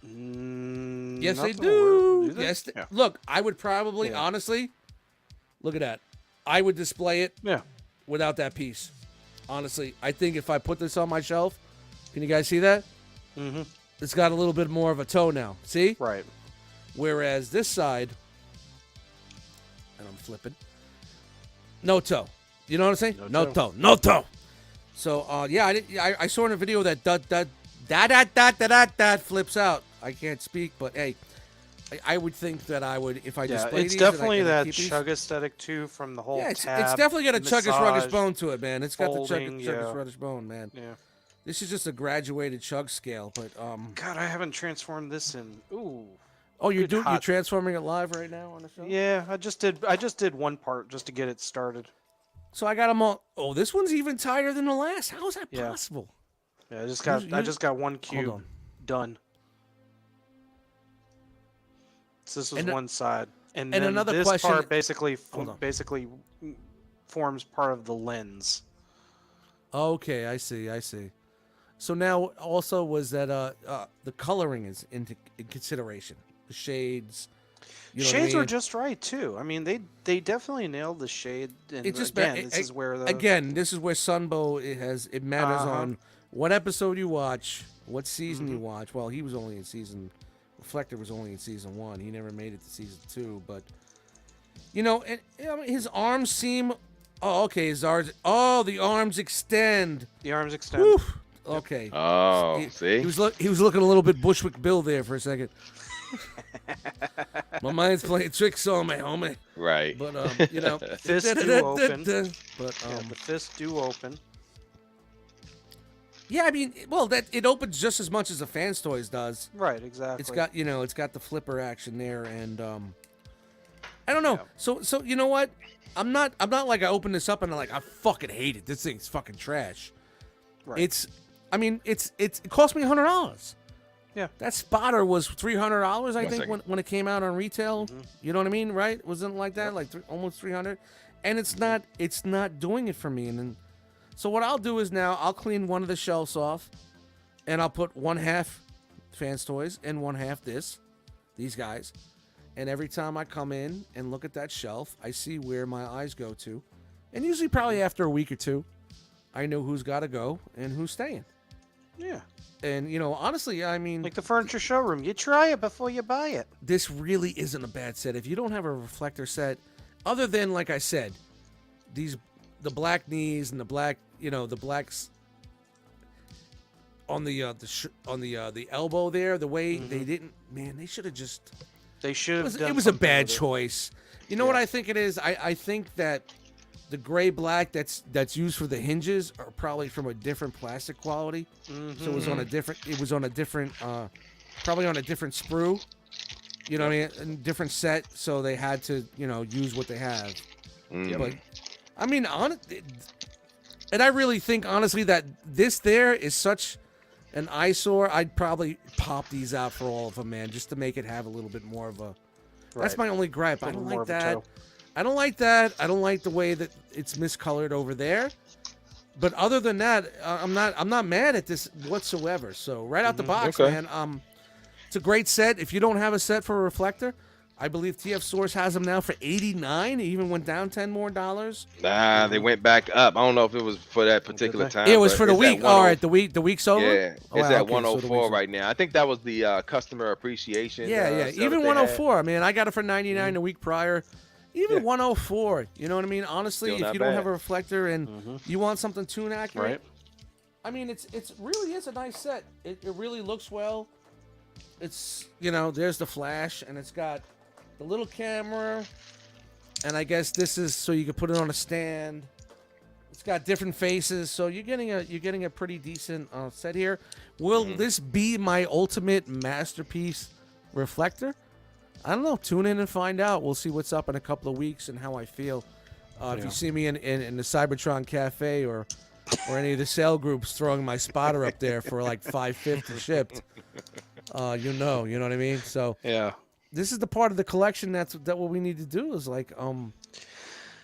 Yes, Not they that I'm do. aware of. Yes, Yeah. look, I would probably, Yeah. honestly, look at that. I would display it Yeah. without that piece. Honestly, I think if I put this on my shelf, can you guys see that? Mm-hmm. It's got a little bit more of a toe now. See? Right. Whereas this side, and I'm flipping, no toe. You know what I'm saying? No No toe. So, I saw in a video that that flips out. I can't speak, but hey, I would think that I would, if I Yeah, display it's these. and definitely I that keep these- chug aesthetic too from the whole Yeah, it's tab, definitely got a chuggish ruggish massage. bone to it, man. It's got folding, the chuggish yeah. ruggish bone, man. Yeah. This is just a graduated chug scale, but God, I haven't transformed this in. Ooh. oh, you're good hot- transforming it live right now on the show. Yeah, I just did one part just to get it started. So I got them all. Oh, this one's even tighter than the last. How is that Yeah. possible? Yeah, I just You- got one Hold cube on. done. So this was And one side, and and then another this question- part basically Hold on. forms part of the lens. Okay, I see. So now also was that the coloring is in consideration. The shades. You know what I Shades were mean? just right too. I mean, they definitely nailed the shade. And It's just again, ba- this is where the This is where Sunbow it matters Uh-huh. on what episode you watch, what season you Mm-hmm. watch. Well, he was only in Reflector was only in season 1. He never made it to season 2, but and I mean, his arms seem. Oh, okay. The arms extend. the arms extend. Whew. Okay. Oh, see? He was looking a little bit Bushwick Bill there for a second. My mind's playing tricks on me, homie. Right. But Fists do open. But Yeah, the fists do open. yeah, I mean, well, that it opens just as much as the fans' toys does. Right, exactly. It's got the flipper action there, and I don't know. Yeah. So you know what? I'm not like I open this up and I'm like I fucking hate it. This thing's fucking trash. Right. It cost me $100. Yeah. That spotter was $300. I One think second. when it came out on retail. You know what I mean, right? Wasn't it like that, like almost $300, and it's not doing it for me. And then, so what I'll do is now I'll clean one of the shelves off, and I'll put one half fans toys and one half these guys, and every time I come in and look at that shelf, I see where my eyes go to, and usually probably after a week or two, I know who's got to go and who's staying. Yeah. And honestly, I mean, Like the furniture showroom. You try it before you buy it. this really isn't a bad set. If you don't have a reflector set, other than like I said, the black knees and the black, the blacks on the elbow there, the way they didn't, man, they should have just. They should have done It was a something bad with it. choice. You know what I think it is? I think that the gray black that's used for the hinges are probably from a different plastic quality. So it was on a different probably on a different sprue. You know what I mean? A different set, so they had to, use what they have. But I mean, and I really think honestly that this there is such an eyesore. I'd probably pop these out for all of them, man, just to make it have a little bit more of a. That's Right. my only gripe. I Little don't more like of a that. toe. I don't like that. I don't like the way that it's miscolored over there. But other than that, I'm not mad at this whatsoever. So right out the box, Okay. man. It's a great set. If you don't have a set for a reflector, I believe TF Source has them now for $89. It even went down $10 more. Nah, they went back up. I don't know if it was for that particular time. It was but for the it's at week. All right, the week's over. Yeah, Oh, it's wow, at okay, so the 104 week's right now. I think that was the customer appreciation. Yeah. sale Even that they 104. I mean, I got it for 99 the week prior. Even Yeah. 104. You know what I mean? Honestly, Still if not you don't bad. have a reflector and you want something tune accurate, Right. I mean, it's really is a nice set. It really looks well. It's, you know, there's the flash, and it's got the little camera, and I guess this is so you can put it on a stand. It's got different faces, so you're getting a pretty decent set here. Will this be my ultimate masterpiece reflector? I don't know. Tune in and find out. We'll see what's up in a couple of weeks and how I feel. If you see me in the Cybertron Cafe or any of the sale groups throwing my spotter up there for like $5.50 shipped, you know what I mean? So Yeah. this is the part of the collection that what we need to do is like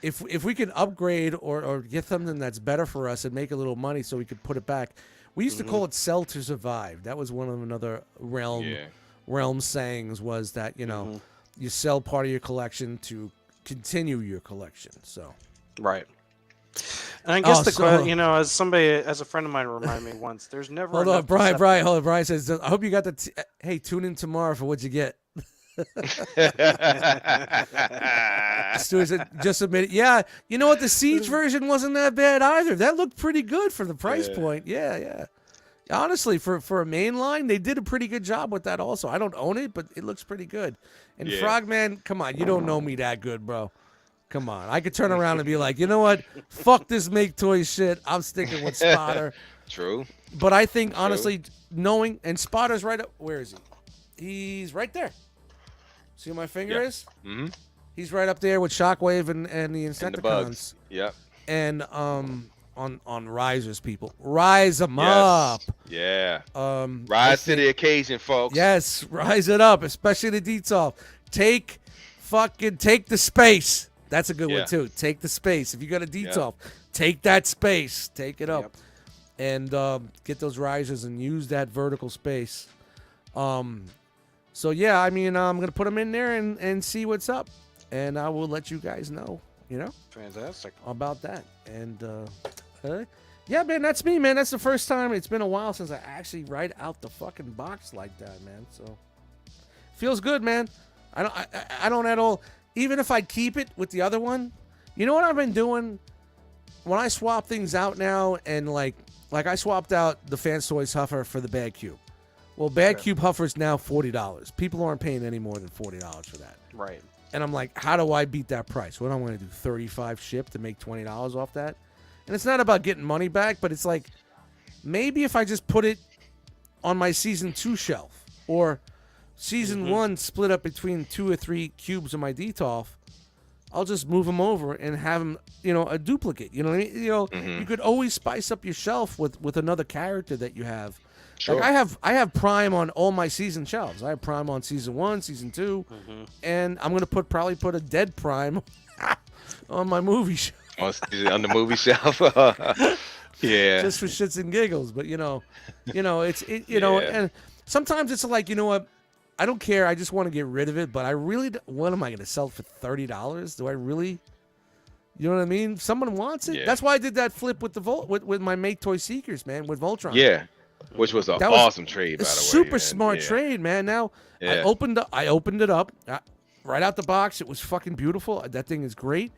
if we can upgrade or get something that's better for us and make a little money so we could put it back. We used to call it sell to survive. That was one of another realm sayings, was that, you know, you sell part of your collection to continue your collection. So Right. And I guess so- as a friend of mine reminded me once, there's never hold on, enough Brian. deception- Hold on, Brian says, I hope you got the hey, tune in tomorrow for what you get. Stu said, just admit it. Yeah, you know what? The Siege version wasn't that bad either. That looked pretty good for the price point. Yeah. Honestly, for a mainline, they did a pretty good job with that also. I don't own it, but it looks pretty good. And Frogman, come on, you don't know me that good, bro. Come on. I could turn around and be like, you know what? Fuck this Make Toys shit. I'm sticking with Spotter. True. But I think, honestly, knowing, and Spotter's right up, where is he? He's right there. See where my finger is? Mm-hmm. He's right up there with Shockwave and the And the Insecticons. bugs. Yep. And on risers, people. Rise them Yes. up. Yeah. Rise Rise to the occasion, folks. Yes, rise it up, especially the detail. Take the space. That's a good one too. Take the space. If you got a detail, take that space. Take it up. And get those risers and use that vertical space. So yeah, I mean, I'm gonna put them in there and see what's up, and I will let you guys know. You know, Fantastic. about that. And yeah, man, that's me, man. That's the first time. It's been a while since I actually write out the fucking box like that, man. So feels good, man. I don't at all. Even if I keep it with the other one, you know what I've been doing when I swap things out now, and like I swapped out the Fans Toys Huffer for the Bad Cube. Well, Bad Cube Huffer is now $40. People aren't paying any more than $40 for that. Right. And I'm like, how do I beat that price? What am I going to do? 35 ship to make $20 off that? And it's not about getting money back, but it's like, maybe if I just put it on my season 2 shelf, or season 1 split up between 2 or 3 cubes of my Detolf, I'll just move them over and have them, you know, a duplicate. You know what I mean? You know, you could always spice up your shelf with another character that you have. Sure. Like I have Prime on all my season shelves. I have Prime on season 1, season 2, and I'm gonna probably put a dead Prime on my movie shelf. On the movie shelf. Yeah. Just for shits and giggles. But you know, and sometimes it's like, you know what? I don't care. I just want to get rid of it. But I really, what am I gonna sell for $30? Do I really? You know what I mean? Someone wants it. Yeah. That's why I did that flip with the with my Make Toy Seekers, man, with Voltron. Yeah. Which was an That was awesome trade, by A the way. super man. smart Yeah. trade, man. Now I Yeah. opened it up right out the box. It was fucking beautiful. That thing is great.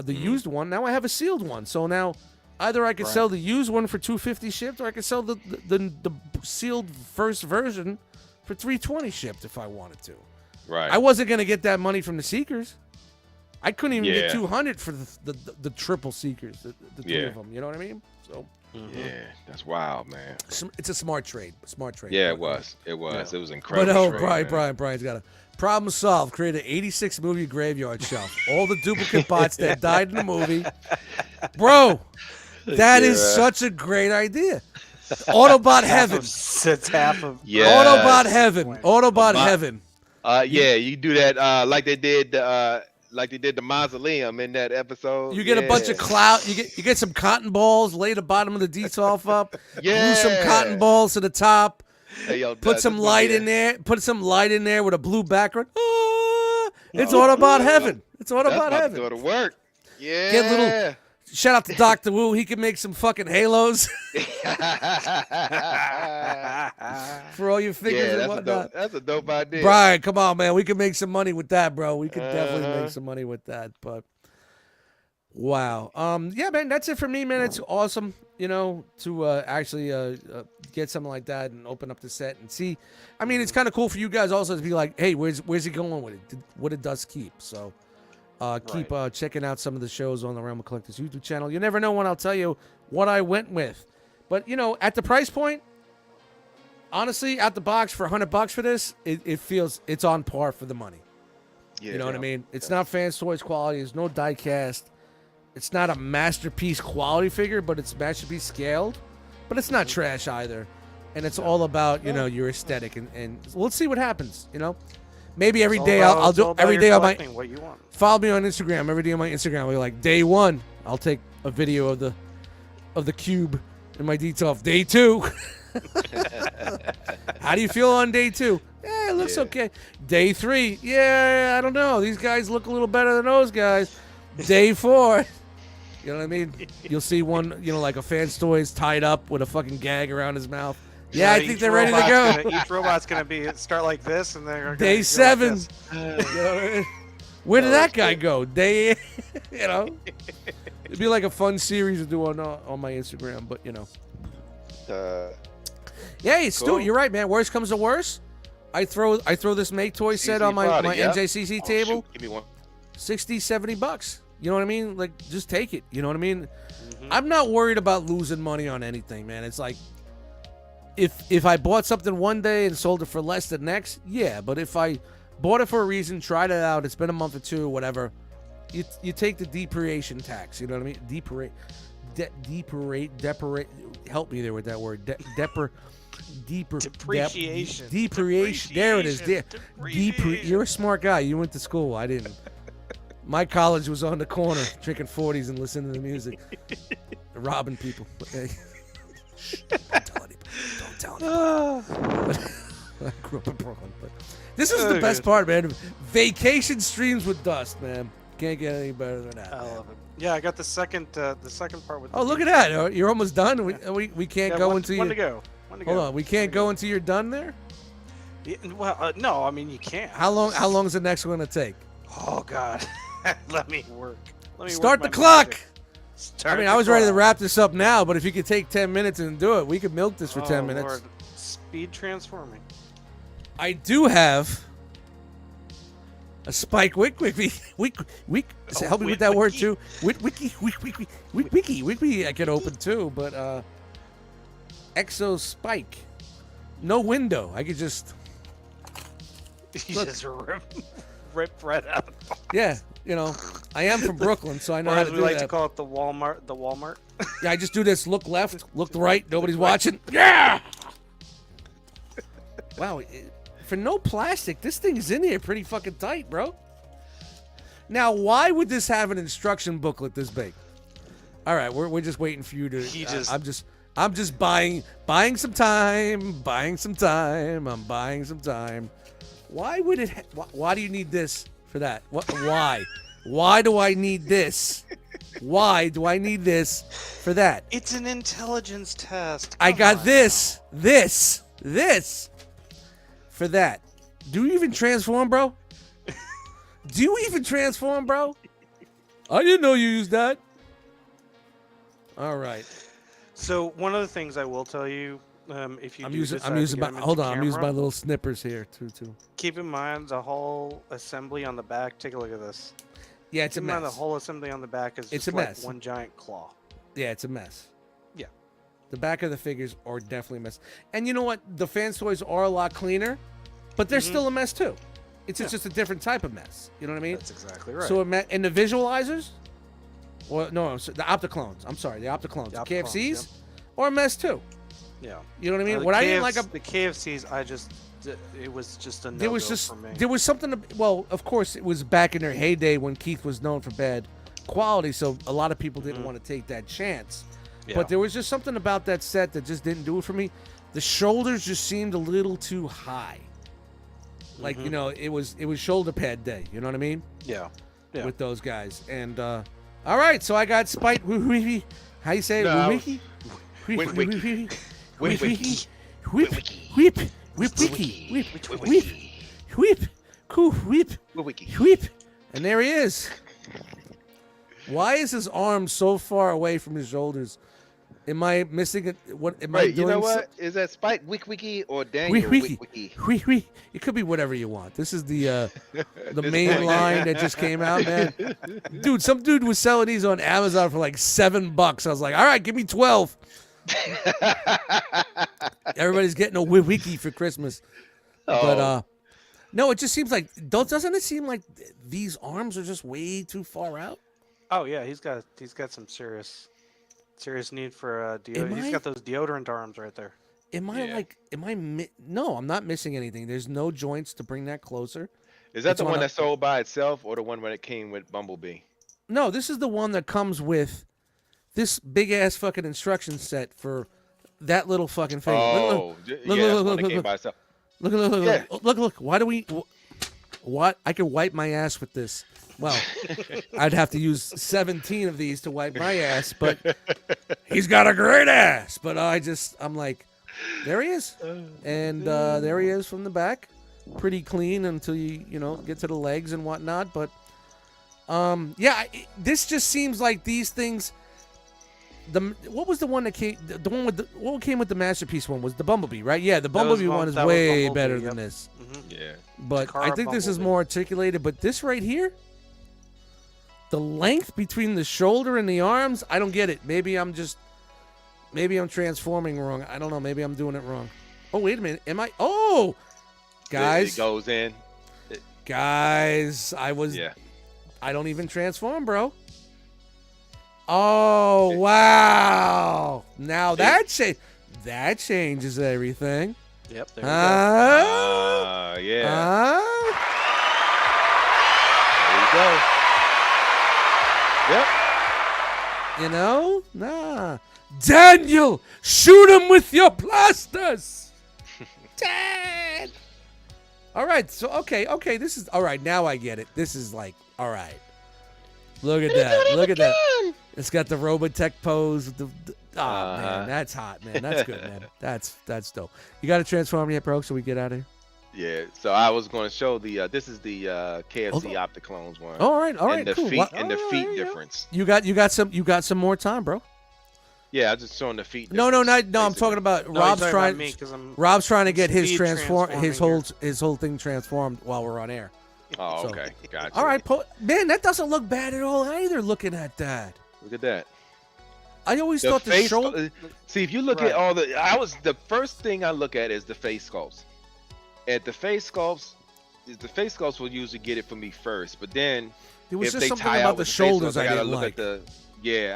The used one. Now I have a sealed one. So now either I could sell the used one for $250 shipped, or I could sell the sealed first version for $320 shipped if I wanted to. Right. I wasn't gonna get that money from the Seekers. I couldn't even get Yeah. $200 for the triple Seekers, the three Yeah. of them. You know what I mean? So Yeah, that's wild, man. it's a smart trade. Yeah, it was. It was. It was incredible. But trade, man. Brian's got a problem solved. Create an 86 movie graveyard shelf. All the duplicate bots that died in the movie. Bro, that is such a great idea. Autobot heaven. It's half of. Yeah. Autobot heaven. Autobot heaven. Yeah, you do that like they did the mausoleum in that episode. You get a bunch of cloud. You get some cotton balls. Lay the bottom of the Detolf up. Glue some cotton balls to the top. Hey, yo, Put some light in there. Put some light in there with a blue background. It's all about heaven. It's all That's about about to heaven. go to work. Yeah. Get little. Shout out to Dr. Wu. He can make some fucking halos for all your figures and whatnot. That's a dope idea. Brian, come on, man. We can make some money with that, bro. We could definitely make some money with that. But wow. Yeah, man, that's it for me, man. It's awesome, to actually get something like that and open up the set and see. I mean, it's kind of cool for you guys also to be like, hey, where's he going with it? What did Dust keep? So keep checking out some of the shows on the Realm of Collectors YouTube channel. You never know when I'll tell you what I went with. But, at the price point, honestly, out the box for $100 for this, it feels it's on par for the money. Yeah, you know what I mean? It's not Fans Toys quality. There's no die cast. It's not a masterpiece quality figure, but it's masterpiece scaled. But it's not trash either. And it's all about, your aesthetic. And let's see what happens, Maybe every day I'll do every day on my what you want. Follow me on Instagram. Every day on my Instagram I'll be like, day 1, I'll take a video of the cube in my detail. Day 2. How do you feel on day 2? Yeah, it looks okay. Day 3, yeah, I don't know. These guys look a little better than those guys. Day 4, you know what I mean? You'll see one, like a Fans Toys tied up with a fucking gag around his mouth. Yeah, I think they're ready to go. Each robot's gonna start like this, and they're day 7. Like Where did that guy go? It'd be like a fun series to do on my Instagram, but yeah, Stu, cool. you're right, man. Worst comes to worst, I throw this Make Toy set on my NJCC table. Shoot, give me one. $60-$70. You know what I mean? Like, just take it. You know what I mean? I'm not worried about losing money on anything, man. It's like, if I bought something one day and sold it for less the next, yeah. But if I bought it for a reason, tried it out, it's been a month or two, whatever, you take the depreciation tax. You know what I mean? Help me there with that word. Depreciation. Depreciation. There it is. You're a smart guy. You went to school. I didn't. My college was on the corner drinking 40s and listening to the music, robbing people. Okay. Don't tell anybody. Don't tell anybody. I grew up in Brooklyn. But this is the best part, man. Vacation streams with Dust, man. Can't get any better than that. I love it. Yeah, I got the second part with. Oh, look at that! You're almost done. We can't go into one your. to go. Hold on, we can't go into your done there. Yeah, well, no, I mean you can't. How long is the next one gonna take? Oh God, let me work. Start the clock. Start I was ready to wrap this up now, but if you could take 10 minutes and do it, we could milk this for 10 minutes. Lord. Speed transforming. I do have a Spike Help me with that word too. Wiki. I can open too, but Exo Spike. No window. I could just. You just rip right out. Yeah, I am from Brooklyn, so I know how to do that. We like to call it the Walmart. Yeah, I just do this. Look left, look right. Nobody's watching. Yeah. Wow, for no plastic, this thing is in here pretty fucking tight, bro. Now, why would this have an instruction booklet this big? All right, we're just waiting for you to. I'm just buying some time. I'm buying some time. Why would it? Why do you need this for that? Why? Why do I need this? Why do I need this for that? It's an intelligence test. I got this for that. Do you even transform, bro? Do you even transform, bro? I didn't know you used that. All right. So one of the things I will tell you, if you I'm using my little snippers here too. Keep in mind the whole assembly on the back. Take a look at this. Yeah, it's a mess. The whole assembly on the back is just like one giant claw. Yeah, it's a mess. Yeah. The back of the figures are definitely a mess. And you know what? The Fans Toys are a lot cleaner, but they're still a mess too. It's just a different type of mess. You know what I mean? That's exactly right. So and the visualizers, the Opticlones. I'm sorry, the Opticlones. The KFCs are a mess too. Yeah. You know what I mean? What I didn't like the KFCs, it was just a no-go for me. There was something. Of course, it was back in their heyday when Keith was known for bad quality, so a lot of people didn't want to take that chance. Yeah. But there was just something about that set that just didn't do it for me. The shoulders just seemed a little too high. Like you know, it was shoulder pad day. You know what I mean? Yeah. With those guys. And all right, so I got Spite. How you say it? No. Wiki. Whip, whip, cool, whip, whip, and there he is. Why is his arm so far away from his shoulders? Am I missing it? What am I doing? You know what? Is that Spike Wiki or Daniel Wiki? It could be whatever you want. This is the main line that just came out, man. Dude, some dude was selling these on Amazon for like $7. I was like, all right, give me 12. Everybody's getting a wiki for Christmas. But no, it just seems like doesn't it seem like these arms are just way too far out? Oh yeah, he's got some serious need for deodorant. He's got those deodorant arms right there. No, I'm not missing anything. There's no joints to bring that closer. Is that the one that's sold by itself or the one when it came with Bumblebee? No, this is the one that comes with this big ass fucking instruction set for that little fucking thing. Look. Why do we? What? I could wipe my ass with this. Well, I'd have to use 17 of these to wipe my ass, but he's got a great ass. But I'm like, there he is, and there he is from the back, pretty clean until you get to the legs and whatnot. But this just seems like these things. What was the one that came? The one with what came with the Masterpiece one was the Bumblebee, right? Yeah, the Bumblebee one is way better than this. Mm-hmm. Yeah, but I think this is more articulated. But this right here, the length between the shoulder and the arms, I don't get it. Maybe I'm transforming wrong. I don't know. Maybe I'm doing it wrong. Oh, wait a minute. Am I? Oh, guys, it goes in. Guys, I don't even transform, bro. Oh, wow. Now that changes everything. Yep, there we go. Yeah. There you go. Yep. Yep. Nah. Daniel, shoot him with your plasters. Dad. All right, so okay, this is all right. Now I get it. This is like, all right. Look at that. Look at that. It's got the Robotech pose. Man, that's hot, man. That's good, man. That's dope. You got to transform yet, bro, so we get out of here? Yeah, so I was going to show this is the KFC Opticlones one. All right, and the cool. feet difference. You got some more time, bro. Yeah, I'm just showing the feet. No. I'm talking about Rob's trying to get his whole thing transformed while we're on air. Oh, okay, gotcha. All right, man, that doesn't look bad at all either. Looking at that. Look at that. I always thought the shoulder. See, if you look at all the first thing I look at is the face sculpts. At the face sculpts will usually get it for me first, but then there was if just they something tie about out the with shoulders I gotta didn't look like. I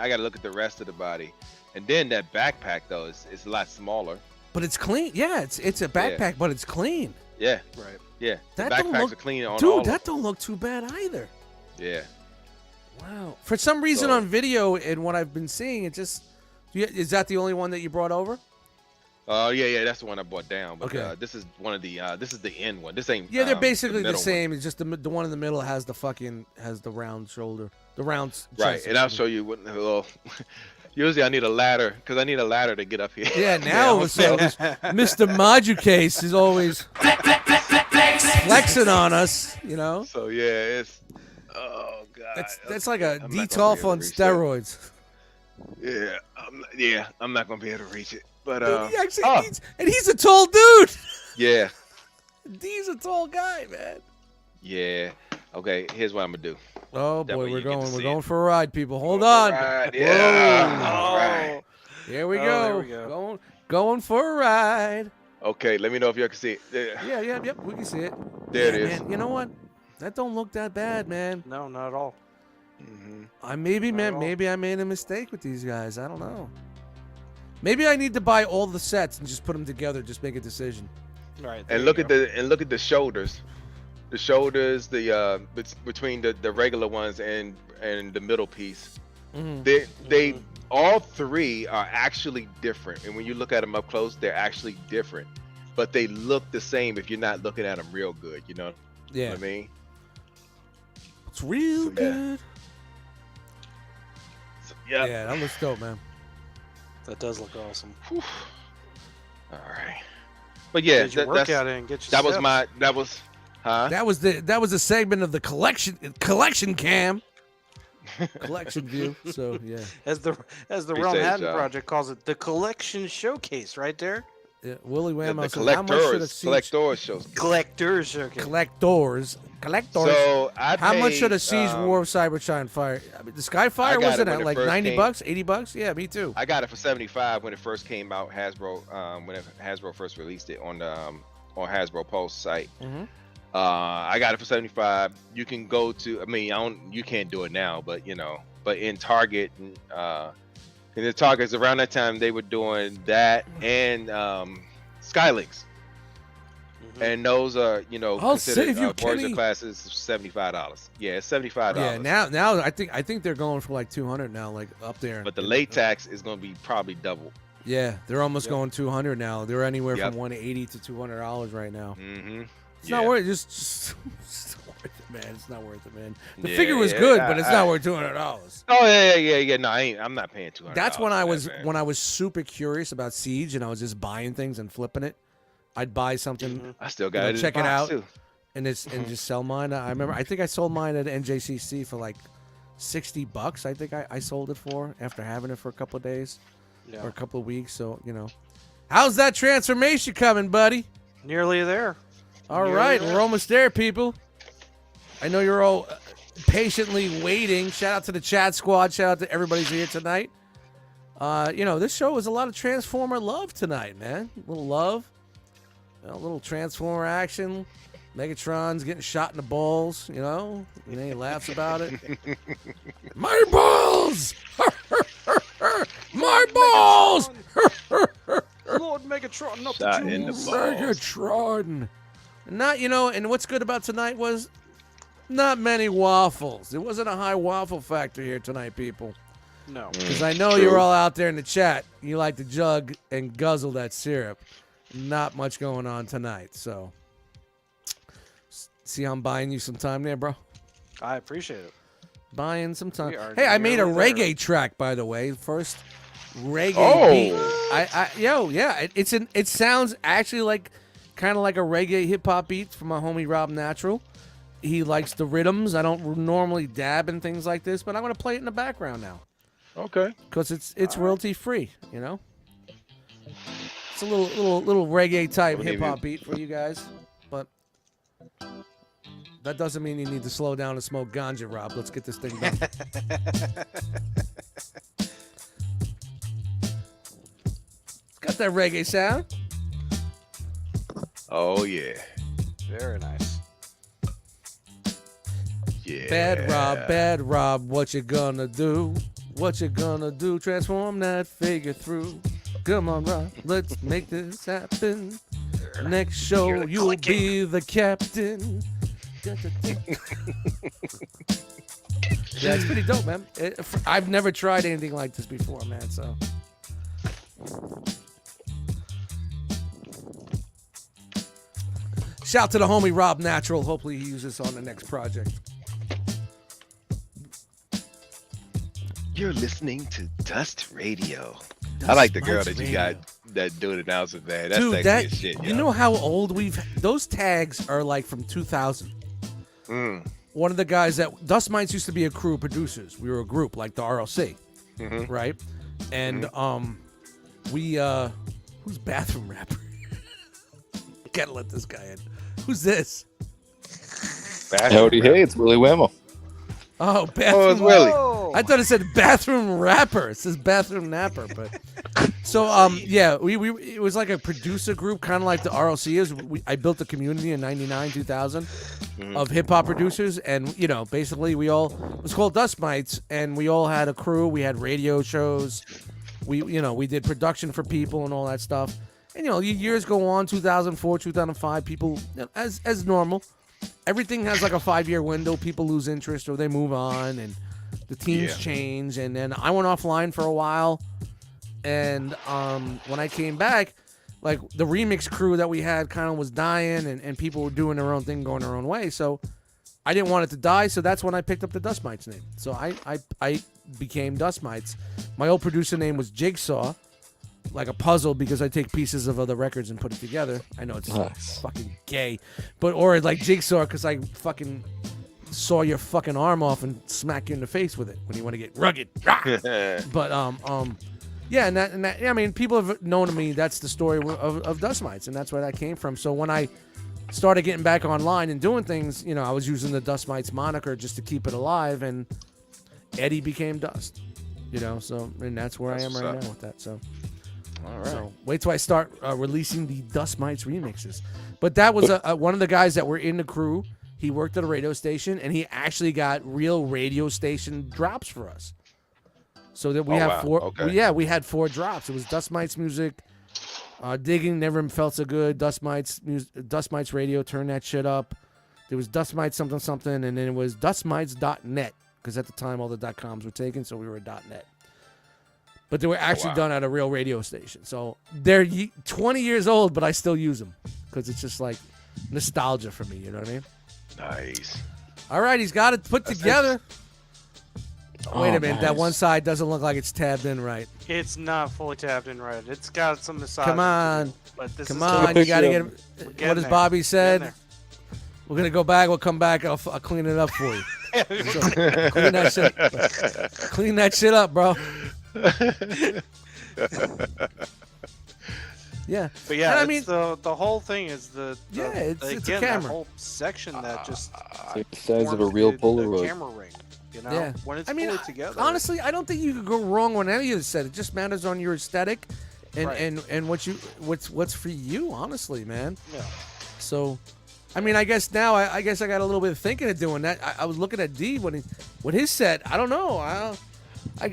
gotta look at the rest of the body, and then that backpack though is a lot smaller. But it's clean. Yeah, it's a backpack, but it's clean. Yeah, right. Yeah, that the backpacks are clean on all dude. of That them. don't look too bad either. Yeah. Wow. For some reason on video and what I've been seeing, it just is that the only one that you brought over? Yeah, that's the one I brought down. But okay. This is one of the this is the end one. This ain't. Yeah, they're basically the same. One. It's just the one in the middle has the round shoulder, the round. Right, and I'll show you what. Well, usually I need a ladder because I need a ladder to get up here. Yeah, now so Mr. Majucase is always flexing on us, you know. So yeah, it's god, that's like a DTOF on steroids. Yeah, I'm not gonna be able to reach it. But he's a tall dude. Yeah, he's a tall guy, man. Yeah. Okay, here's what I'm gonna do. Oh boy, we're going for a ride, people. Hold on. Yeah. Here we go. Going for a ride. Okay, let me know if y'all can see it. Yeah, we can see it. There it is. Man, you know what? That don't look that bad, man. No, not at all. Mm-hmm. Maybe I made a mistake with these guys. I don't know. Maybe I need to buy all the sets and just put them together. Just make a decision. Right. And look at the shoulders. The shoulders, between the regular ones and the middle piece. Mm-hmm. They all three are actually different. And when you look at them up close, they're actually different. but they look the same if you're not looking at them real good. You know Yeah. what I mean? It's real good. Yeah. Yeah, that looks dope, man. That does look awesome. All right. But yeah, Get your workout in, get your that was steps. That was a segment of the collection cam. Collection view. So yeah. As the Appreciate Realm it, Hatton y'all. Project calls it, the collection showcase right there. Yeah, Willie Whammo the says, how much should a collectors shows. Collectors showcase. collectors. So How much should a paid, Siege War of Cybertron fire? I mean, the Skyfire I got wasn't it at when it like first $90, came. $80? Yeah, me too. I got it for 75 when it first came out. Hasbro, when Hasbro first released it on the on Hasbro Pulse site. Mhm. I got it for 75. You can go to. I mean, you can't do it now, but but in Target, in the Targets around that time, they were doing that and Skylinks. And those are, I'll save you, considered Warriors Kenny. classes, $75. Yeah, it's $75. Yeah, now I think they're going for like 200 now, like up there. But the latex is going to be probably double. Yeah, they're almost going 200 now. They're anywhere Yep. from $180 to $200 right now. Mm-hmm. It's not worth it. Just it's not worth it, man. It's not worth it, man. The Yeah, figure was yeah, good, but it's not worth $200. Oh yeah. No, I'm not paying $200. That's when I was man. when I was super curious about Siege and I was just buying things and flipping it. I'd buy something I still got it. check in it the box, out. too. and just sell mine. I remember I think I sold mine at NJCC for like $60. I think I sold it for after having it for a couple of days or a couple of weeks. So how's that transformation coming, buddy? Nearly there. All Nearly right, there. we're almost there, people. I know you're all patiently waiting. Shout out to the chat squad. Shout out to everybody's here tonight. This show was a lot of Transformer love tonight, man. A little love. A little Transformer action. Megatron's getting shot in the balls, and he laughs about it. My balls! My balls! Lord Megatron, not Shot the in the jewels. balls. Megatron. Not, and what's good about tonight was not many waffles. There wasn't a high waffle factor here tonight, people. No. Because I know you're all out there in the chat. You like to jug and guzzle that syrup. Not much going on tonight, so see how I'm buying you some time there, bro? I appreciate it. Buying some time. We are Hey, I made a nearly there. reggae track, by the way. First reggae Oh. beat. It sounds actually like kind of like a reggae hip hop beat from my homie Rob Natural. He likes the rhythms. I don't normally dab in things like this, but I'm gonna play it in the background now Okay. because it's royalty free. It's a little reggae type Don't hip hop even- beat for you guys, but that doesn't mean you need to slow down and smoke ganja, Rob. Let's get this thing done. It's got that reggae sound. Oh yeah. Very nice. Yeah. Bad Rob, what you gonna do? What you gonna do? Transform that figure through. Come on, Rob, let's make this happen. Next show, you'll be the captain. Yeah, it's pretty dope, man. I've never tried anything like this before, man, so. Shout to the homie Rob Natural. Hopefully he uses this on the next project. You're listening to Dust Radio. I like the girl that you got that do the announcement, man. That's Dude, sexy that as shit. you know how old those tags are like from 2000. One of the guys that Dustmightz used to be a crew of producers. We were a group like the RLC, right? And we who's bathroom rapper? Gotta let this guy in. Who's this? Howdy, hey, it's Willie Whammo. Oh, bathroom. Oh, it's Willie. Whoa. I thought it said bathroom rapper. It says bathroom napper, but so yeah, we it was like a producer group, kind of like the RLC is. I built a community in '99, 2000 of hip hop producers, and basically it was called Dustmightz, and we all had a crew. We had radio shows. We did production for people and all that stuff. And years go on, 2004, 2005, people as normal. Everything has like a 5-year window. People lose interest or they move on, and the teams change. And then I went offline for a while, and when I came back, like the remix crew that we had kind of was dying, and people were doing their own thing, going their own way. So I didn't want it to die, so that's when I picked up the Dustmightz name. So I became Dustmightz. My old producer name was Jigsaw, like a puzzle, because I take pieces of other records and put it together. I know it's fucking gay, or like Jigsaw because I fucking saw your fucking arm off and smack you in the face with it when you want to get rugged. But yeah, and that I mean, people have known me. That's the story of Dustmightz, and that's where that came from. So when I started getting back online and doing things, you know, I was using the Dustmightz moniker just to keep it alive, and Eddie became Dust. You know, so and that's where I am right now with that. So, all right. So wait till I start releasing the Dustmightz remixes. But that was one of the guys that were in the crew. He worked at a radio station, and he actually got real radio station drops for us. So that we have 4. Okay. We had 4 drops. It was Dustmightz music, Digging Never Felt So Good, Dustmightz Radio, Turn That Shit Up. There was Dustmightz something something, and then it was Dustmightz.net, because at the time all the .coms were taken, so we were .net. But they were actually done at a real radio station. So they're 20 years old, but I still use them because it's just like nostalgia for me. You know what I mean? Nice. All right, he's got it put together. Wait a minute, that one side doesn't look like it's tabbed in right. It's not fully tabbed in right. It's got some massage. Come on. But this Come on, you got to get what does Bobby said? We're going to go back. We'll come back. I'll clean it up for you. So, clean that shit up, bro. Yeah. But yeah, I mean, the whole thing is it's again, a camera. that whole section that just it's the size of a real Polaroid. The camera ring, you know? Yeah. When it's I mean, fully together. honestly, I don't think you could go wrong on any of the set. It just matters on your aesthetic and Right. and what's for you, honestly, man. Yeah. So, I mean, I guess now I guess I got a little bit of thinking of doing that. I was looking at D with his set. I don't know. I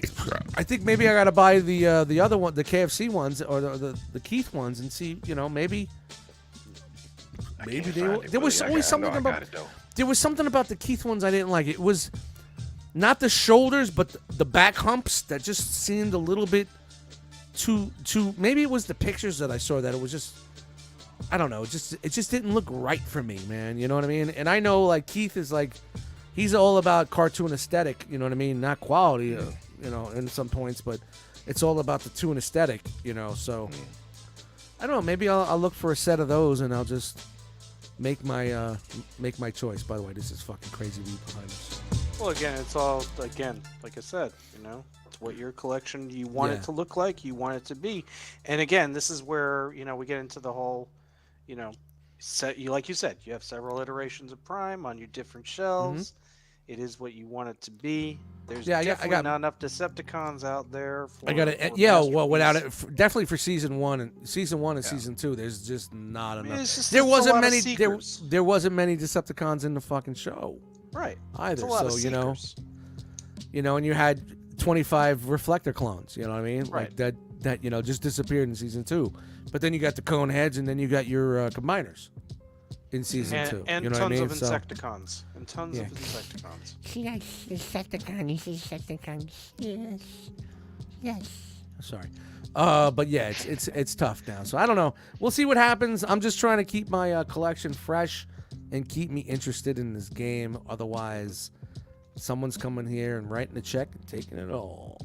think maybe I gotta buy the other one, the KFC ones or the Keith ones, and see, you know, maybe there was always something about the Keith ones I didn't like. It was not the shoulders, but the back humps that just seemed a little bit too. Maybe it was the pictures that I saw that it was just. I don't know. It just didn't look right for me, man. You know what I mean? And I know, like, Keith is like, he's all about cartoon aesthetic. You know what I mean? Not quality, you know, in some points, but it's all about the tune aesthetic. You know, so I don't know. Maybe I'll look for a set of those, and I'll just make my choice. By the way, this is fucking crazy weed behind us. Well, again, it's all like I said, you know, it's what your collection you want it to look like, you want it to be, and again, this is where we get into the whole. Like you said, you have several iterations of Prime on your different shelves. Mm-hmm. It is what you want it to be. There's definitely not enough Decepticons out there. Without it, definitely for season 1 and season 2, there's just not enough. There wasn't many. There wasn't many Decepticons in the fucking show, right? Either. So and you had 25 Reflector clones. You know what I mean? Right. Like that just disappeared in season 2. But then you got the cone heads, and then you got your combiners in season 2. And you know tons what I mean? of Insecticons. And tons of Insecticons. Yes, Insecticons. Yes. Sorry. But yeah, it's tough now. So I don't know. We'll see what happens. I'm just trying to keep my collection fresh and keep me interested in this game. Otherwise, someone's coming here and writing a check and taking it all.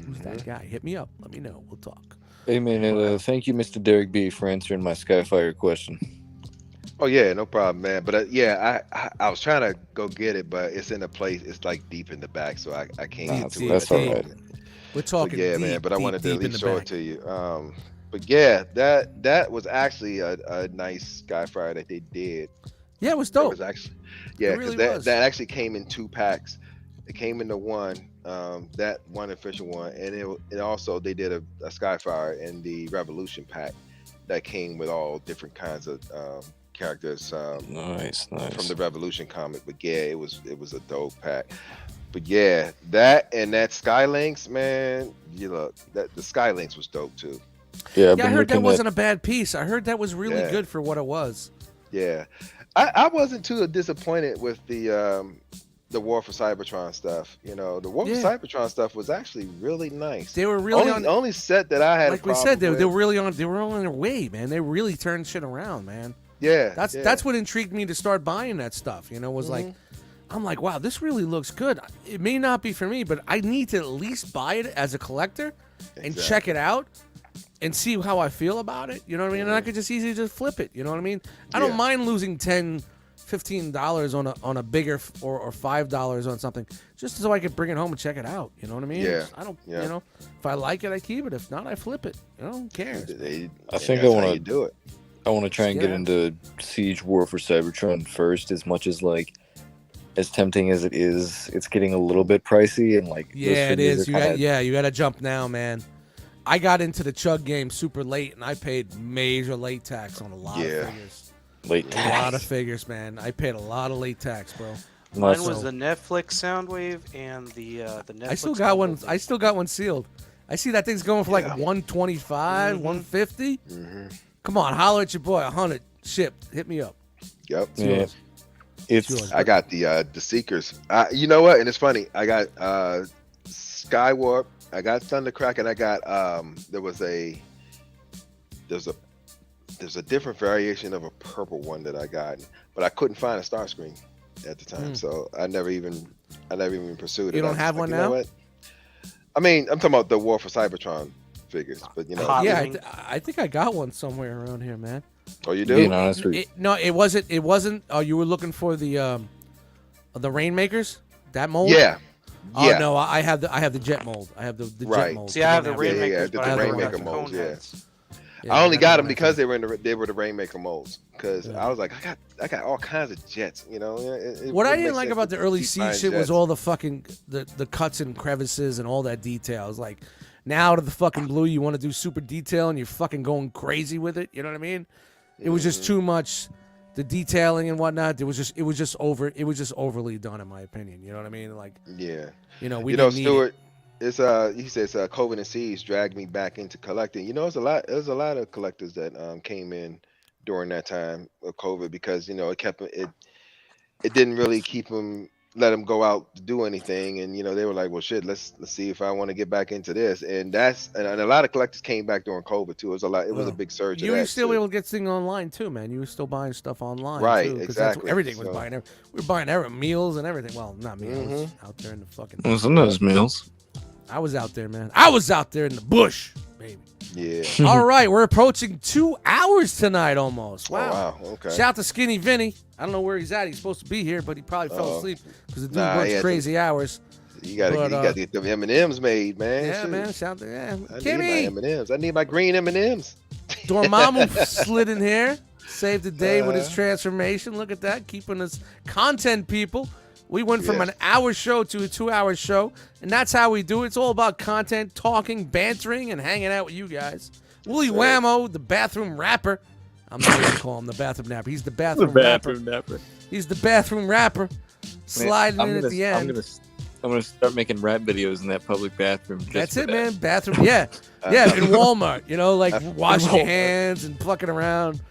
Who's that guy? Hit me up. Let me know. We'll talk. Hey, man, thank you, Mr. Derek B., for answering my Skyfire question. Oh, yeah, no problem, man. But, I was trying to go get it, but it's in a place, it's, like, deep in the back, so I can't get to it. That's all right. We're talking deep, man, but I wanted to at least show it to you. But, yeah, that was actually a nice Skyfire that they did. Yeah, it was dope. It was actually, because that actually came in 2 packs. It came into one. That one official one, and it also they did a Skyfire in the Revolution pack that came with all different kinds of characters. Nice from the Revolution comic. But yeah, it was a dope pack. But yeah, that and that Skylinks, man, that the Skylinks was dope too. Yeah, I heard that wasn't a bad piece. I heard that was really good for what it was. Yeah, I wasn't too disappointed with the the War for Cybertron stuff. You know, the War for Yeah. Cybertron stuff was actually really nice. They were really only set that I had. like a we said, problem they were with. really on. They were on their way, man. They really turned shit around, man. Yeah, That's what intrigued me to start buying that stuff. You know, was like, I'm like, wow, this really looks good. It may not be for me, but I need to at least buy it as a collector and check it out and see how I feel about it. You know what I mean? And I could just easily just flip it. You know what I mean? I don't mind losing $10-15 on a bigger or $5 on something just so I could bring it home and check it out. You know what I mean? Yeah. I don't. You know, if I like it, I keep it. If not, I flip it. You know, who cares? I think I want to do it. I want to try and get into Siege War for Cybertron first, as much as like as tempting as it is. It's getting a little bit pricey, and like Yeah, it is. You got to jump now, man. I got into the chug game super late, and I paid major late tax on a lot of figures. Late tax. A lot of figures, man. I paid a lot of late tax, bro. Mine was the Netflix Soundwave and the Netflix. I still got one. I still got one sealed. I see that thing's going for like 125, 150. Come on, holler at your boy. 100 shipped. Hit me up. Yep. Yeah. I got the Seekers. You know what? And it's funny. I got Skywarp. I got Thundercrack, and I got there's a different variation of a purple one that I got, but I couldn't find a Starscream at the time, so I never even pursued it. You don't have one now? You know what? I mean, I'm talking about the War for Cybertron figures, but you know. I think I got one somewhere around here, man. Oh, you do? Being honest with you. No, it wasn't. Oh, you were looking for the Rainmakers? That mold? Yeah. Oh no, I have the jet mold. I have the jet mold. See, I have the Rainmakers, the but I have the Rainmaker cone molds. Yeah. heads. I only got them because they were the Rainmaker molds. Because I was like, I got all kinds of jets. You know. What I didn't like about the early Siege shit was all the fucking the cuts and crevices and all that detail. It's like, now out of the fucking blue, you want to do super detail and you're fucking going crazy with it. You know what I mean? It was just too much. The detailing and whatnot, it was just overly done, in my opinion. You know what I mean? Like, you know, we didn't need Stuart, it's he says COVID and Siege dragged me back into collecting. You know, there's a lot of collectors that came in during that time of COVID, because you know it didn't really let them go out to do anything, and you know they were like, well shit, let's see if I want to get back into this, and a lot of collectors came back during COVID too. It was a big surge. You were still able to get things online too, man. You were still buying stuff online, right? Too, Exactly. Everything was buying. We were buying meals and everything. Well, not me. I was out there in the fucking. Well, sometimes meals. I was out there, man. I was out there in the bush, baby. Yeah. All right, we're approaching 2 hours tonight almost. Wow. Oh, wow. Okay. Shout out to Skinny Vinny. I don't know where he's at. He's supposed to be here, but he probably fell asleep because the dude works crazy hours. You gotta get them M&Ms made, man. Yeah, Shoot. man. Shout out to I Kimmy. need my M&Ms. I need my green M&Ms. Dormammu slid in here, saved the day with his transformation. Look at that, keeping us content, people. We went from an hour show to a 2-hour show, and that's how we do it. It's all about content, talking, bantering, and hanging out with you guys. Wooly Whammo, the bathroom rapper. I'm not going to call him the bathroom rapper. He's the bathroom rapper. He's the bathroom rapper. Sliding in at the end. I'm gonna start making rap videos in that public bathroom. That's it, man. Bathroom. Yeah. Yeah, in Walmart. You know, like washing your hands and fucking around.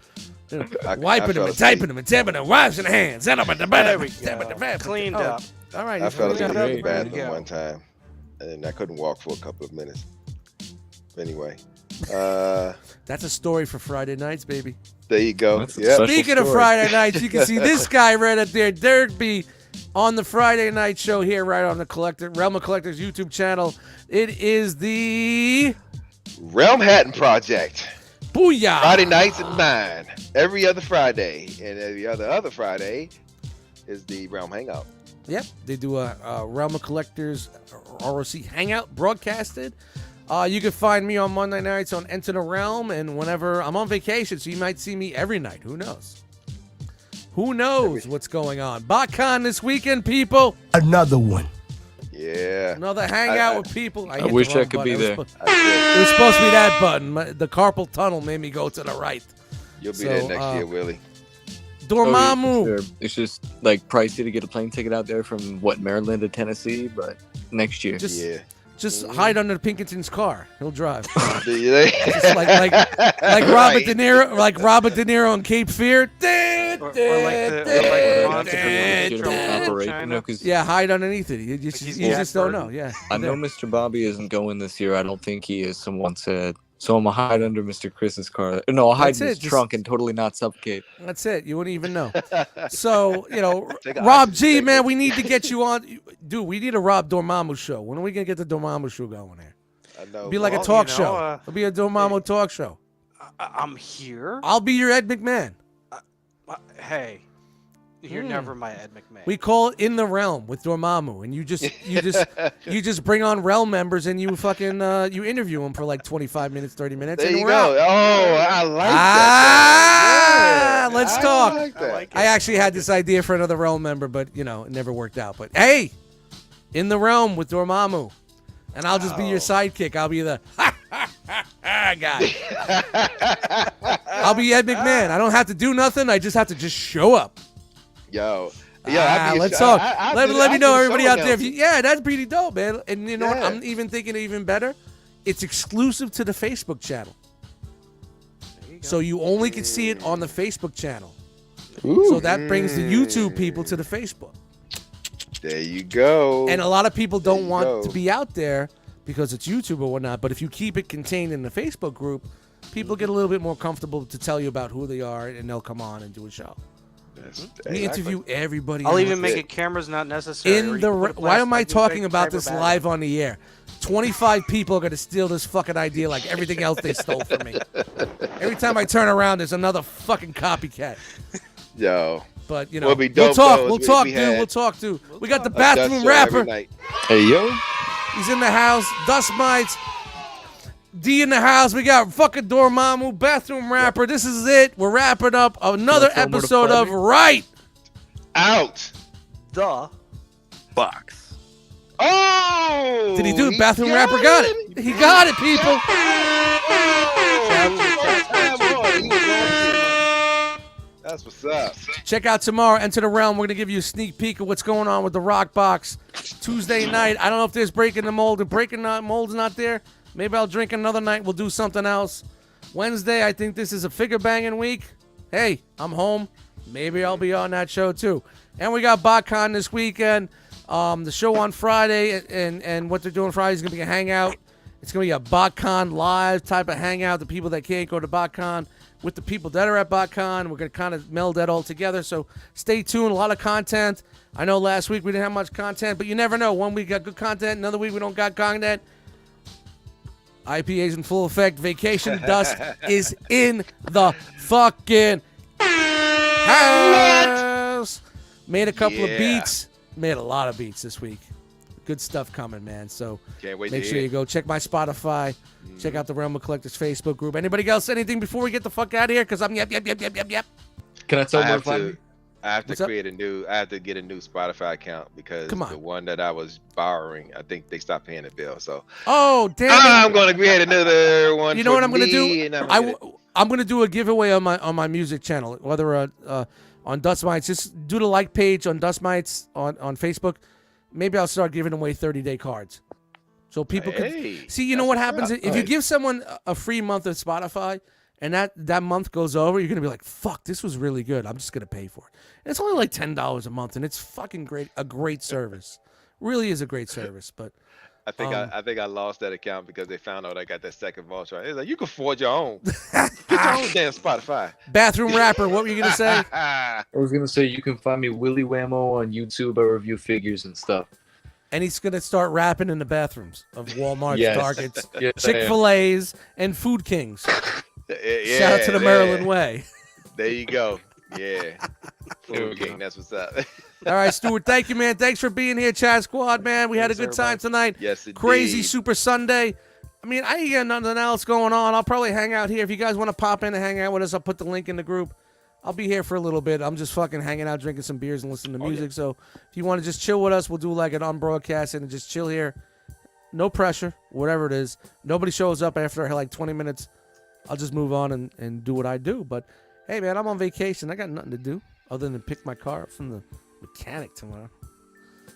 Wiping them and typing them and tapping them, washing hands. There we go. Cleaned up. All right. I fell asleep in the There you bathroom go. one time, and I couldn't walk for a couple of minutes. Anyway, that's a story for Friday nights, baby. There you go. Yeah. Speaking of Friday nights, you can see this guy right up there, Derek B, on the Friday night show here, right on the Realm of Collectors YouTube channel. It is the Realm Hatton Project. Booyah! Friday nights at 9. Every other Friday, and every other Friday is the Realm Hangout. Yep, they do a Realm of Collectors ROC Hangout broadcasted. You can find me on Monday nights on Enter the Realm, and whenever I'm on vacation, so you might see me every night. Who knows? Who knows what's going on? BotCon this weekend, people. Another one. Yeah. Another hangout with people. I wish I could be there. It was supposed to be that button. The carpal tunnel made me go to the right. You'll be there next year, Willie. Dormammu. Sure. It's just like pricey to get a plane ticket out there from Maryland to Tennessee, but next year. Just hide under Pinkerton's car. He'll drive. Yeah. Just like Robert De Niro, on Cape Fear. Yeah, hide underneath it. You just don't know. Yeah. I know Mr. Bobby isn't going this year. I don't think he is. Someone said. So I'm gonna hide under Mr. Chris's car. No, I'll hide in his trunk and totally not suffocate. That's it. You wouldn't even know. So, Rob G, man, we need to get you on. Dude, we need a Rob Dormammu show. When are we going to get the Dormammu show going here? I know. Be like a talk show. It'll be a Dormammu talk show. I'm here. I'll be your Ed McMahon. Hey, you're never my Ed McMahon. We call it In the Realm with Dormammu, and you just bring on Realm members and you fucking you interview them for like 25 minutes, 30 minutes. There and you we're go. out. Oh, I like that. Yeah, let's talk. like that. I actually had this idea for another Realm member, but it never worked out. But hey, In the Realm with Dormammu, and I'll just be your sidekick. I'll be the guy. I'll be Ed McMahon. I don't have to do nothing. I just have to just show up. Yo. Let's talk. Let me know, everybody out there. That's pretty dope, man. And you know what? I'm even thinking even better. It's exclusive to the Facebook channel. So you only can see it on the Facebook channel. Ooh. So that brings the YouTube people to the Facebook. There you go. And a lot of people don't want to be out there because it's YouTube or whatnot. But if you keep it contained in the Facebook group, people get a little bit more comfortable to tell you about who they are, and they'll come on and do a show. We interview everybody. I'll even make it cameras not necessary. Why am I talking about this live on the air? 25 people are going to steal this fucking idea like everything else they stole from me. Every time I turn around, there's another fucking copycat. Yo. But, we'll talk, dude. We got the bathroom rapper. Hey, yo. He's in the house. Dustmightz. D in the house. We got fucking Dormammu, bathroom rapper. This is it. We're wrapping up another episode of Right Out the Box. Oh! Did he do it? Bathroom rapper got it. He got it, people. That's what's up. Check out tomorrow. Enter the Realm. We're going to give you a sneak peek of what's going on with the Rock Box. Tuesday night. I don't know if there's breaking the mold. If breaking the mold's not there, maybe I'll drink another night. We'll do something else. Wednesday, I think this is a figure banging week. Hey, I'm home. Maybe I'll be on that show too. And we got BotCon this weekend. The show on Friday and what they're doing Friday is going to be a hangout. It's going to be a BotCon live type of hangout. The people that can't go to BotCon with the people that are at BotCon. We're going to kind of meld that all together. So stay tuned. A lot of content. I know last week we didn't have much content, but you never know. One week got good content. Another week we don't got content. IPA's in full effect. Vacation Dust is in the fucking house. Made a couple of beats. Made a lot of beats this week. Good stuff coming, man. So can't wait make to sure hear. you go check my Spotify. Check out the Realm of Collectors Facebook group. Anybody else? Anything before we get the fuck out of here? Because I'm yep. Can I tell I more have about to, me? I have to What's up? create a new. I have to get a new Spotify account because Come on. the one that I was borrowing, I think they stopped paying the bill. So Oh, damn it. I'm gonna create another one. You know for what I'm gonna do? me, and I'm gonna do a giveaway on my music channel, whether on Dustmightz. Just do the like page on Dustmightz on Facebook. Maybe I'll start giving away 30-day cards, so people can see. You know what happens if you give someone a free month of Spotify, and that month goes over, you're gonna be like, "Fuck, this was really good. I'm just gonna pay for it." And it's only like $10 a month, and it's fucking great. A great service, really is a great service. But I think I lost that account because they found out I got that second vault right. It's like you can forge your own. Get your own damn Spotify. bathroom rapper, what were you gonna say? I was gonna say you can find me Willy Whammo on YouTube. I review figures and stuff. And he's gonna start rapping in the bathrooms of Walmart, Yes. Targets, Yes, I am. Chick-fil-A's, and Food Kings. Yeah, Shout out to the Maryland Way. There you go. Yeah. There we Food King, go. that's what's up. All right, Stuart, thank you, man. Thanks for being here, Chat Squad, man. We had a good time tonight. Yes, indeed. Crazy Super Sunday. I mean, I ain't got nothing else going on. I'll probably hang out here. If you guys want to pop in and hang out with us, I'll put the link in the group. I'll be here for a little bit. I'm just fucking hanging out, drinking some beers and listening to music. So if you want to just chill with us, we'll do like an unbroadcast and just chill here. No pressure, whatever it is. Nobody shows up after like 20 minutes. I'll just move on and do what I do. But, hey, man, I'm on vacation. I got nothing to do other than pick my car up from the mechanic tomorrow.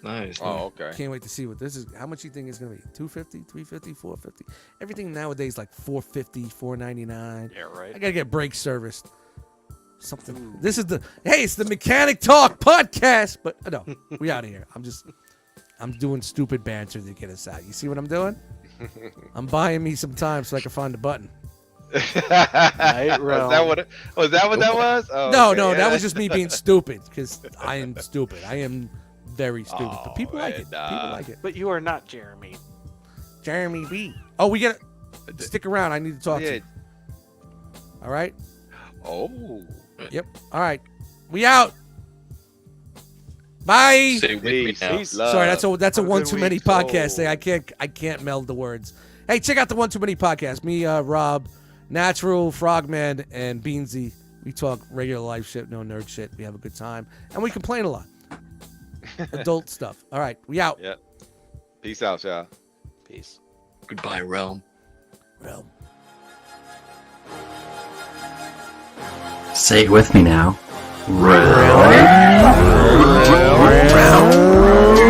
Nice. Oh, okay. Can't wait to see what this is. How much you think it's going to be? $250, $350, $450? Everything nowadays like $450, $499. Yeah, right. I got to get brake serviced. Something. This is it's the Mechanic Talk podcast. But no, we out of here. I'm doing stupid banter to get us out. You see what I'm doing? I'm buying me some time so I can find the button. Night Realm. Was that what that was? Oh, No, okay, no, yeah. that was just me being stupid because I am stupid. I am very stupid, but people like man, it. nah. People like it. But you are not Jeremy. Jeremy B. Oh, we get stick around. I need to talk to you. All right. Oh. Yep. All right. We out. Bye. Stay with me Peace. now. Peace. Sorry, that's a Have a one good too many week. podcast thing. Oh. I can't meld the words. Hey, check out the One Too Many podcast. Me, Rob, Natural, Frogman, and Beansy. We talk regular life shit, no nerd shit. We have a good time, and we complain a lot. Adult stuff. All right, we out. Yep. Peace out, y'all. Peace. Goodbye, realm. Realm. Say it with me now. Realm.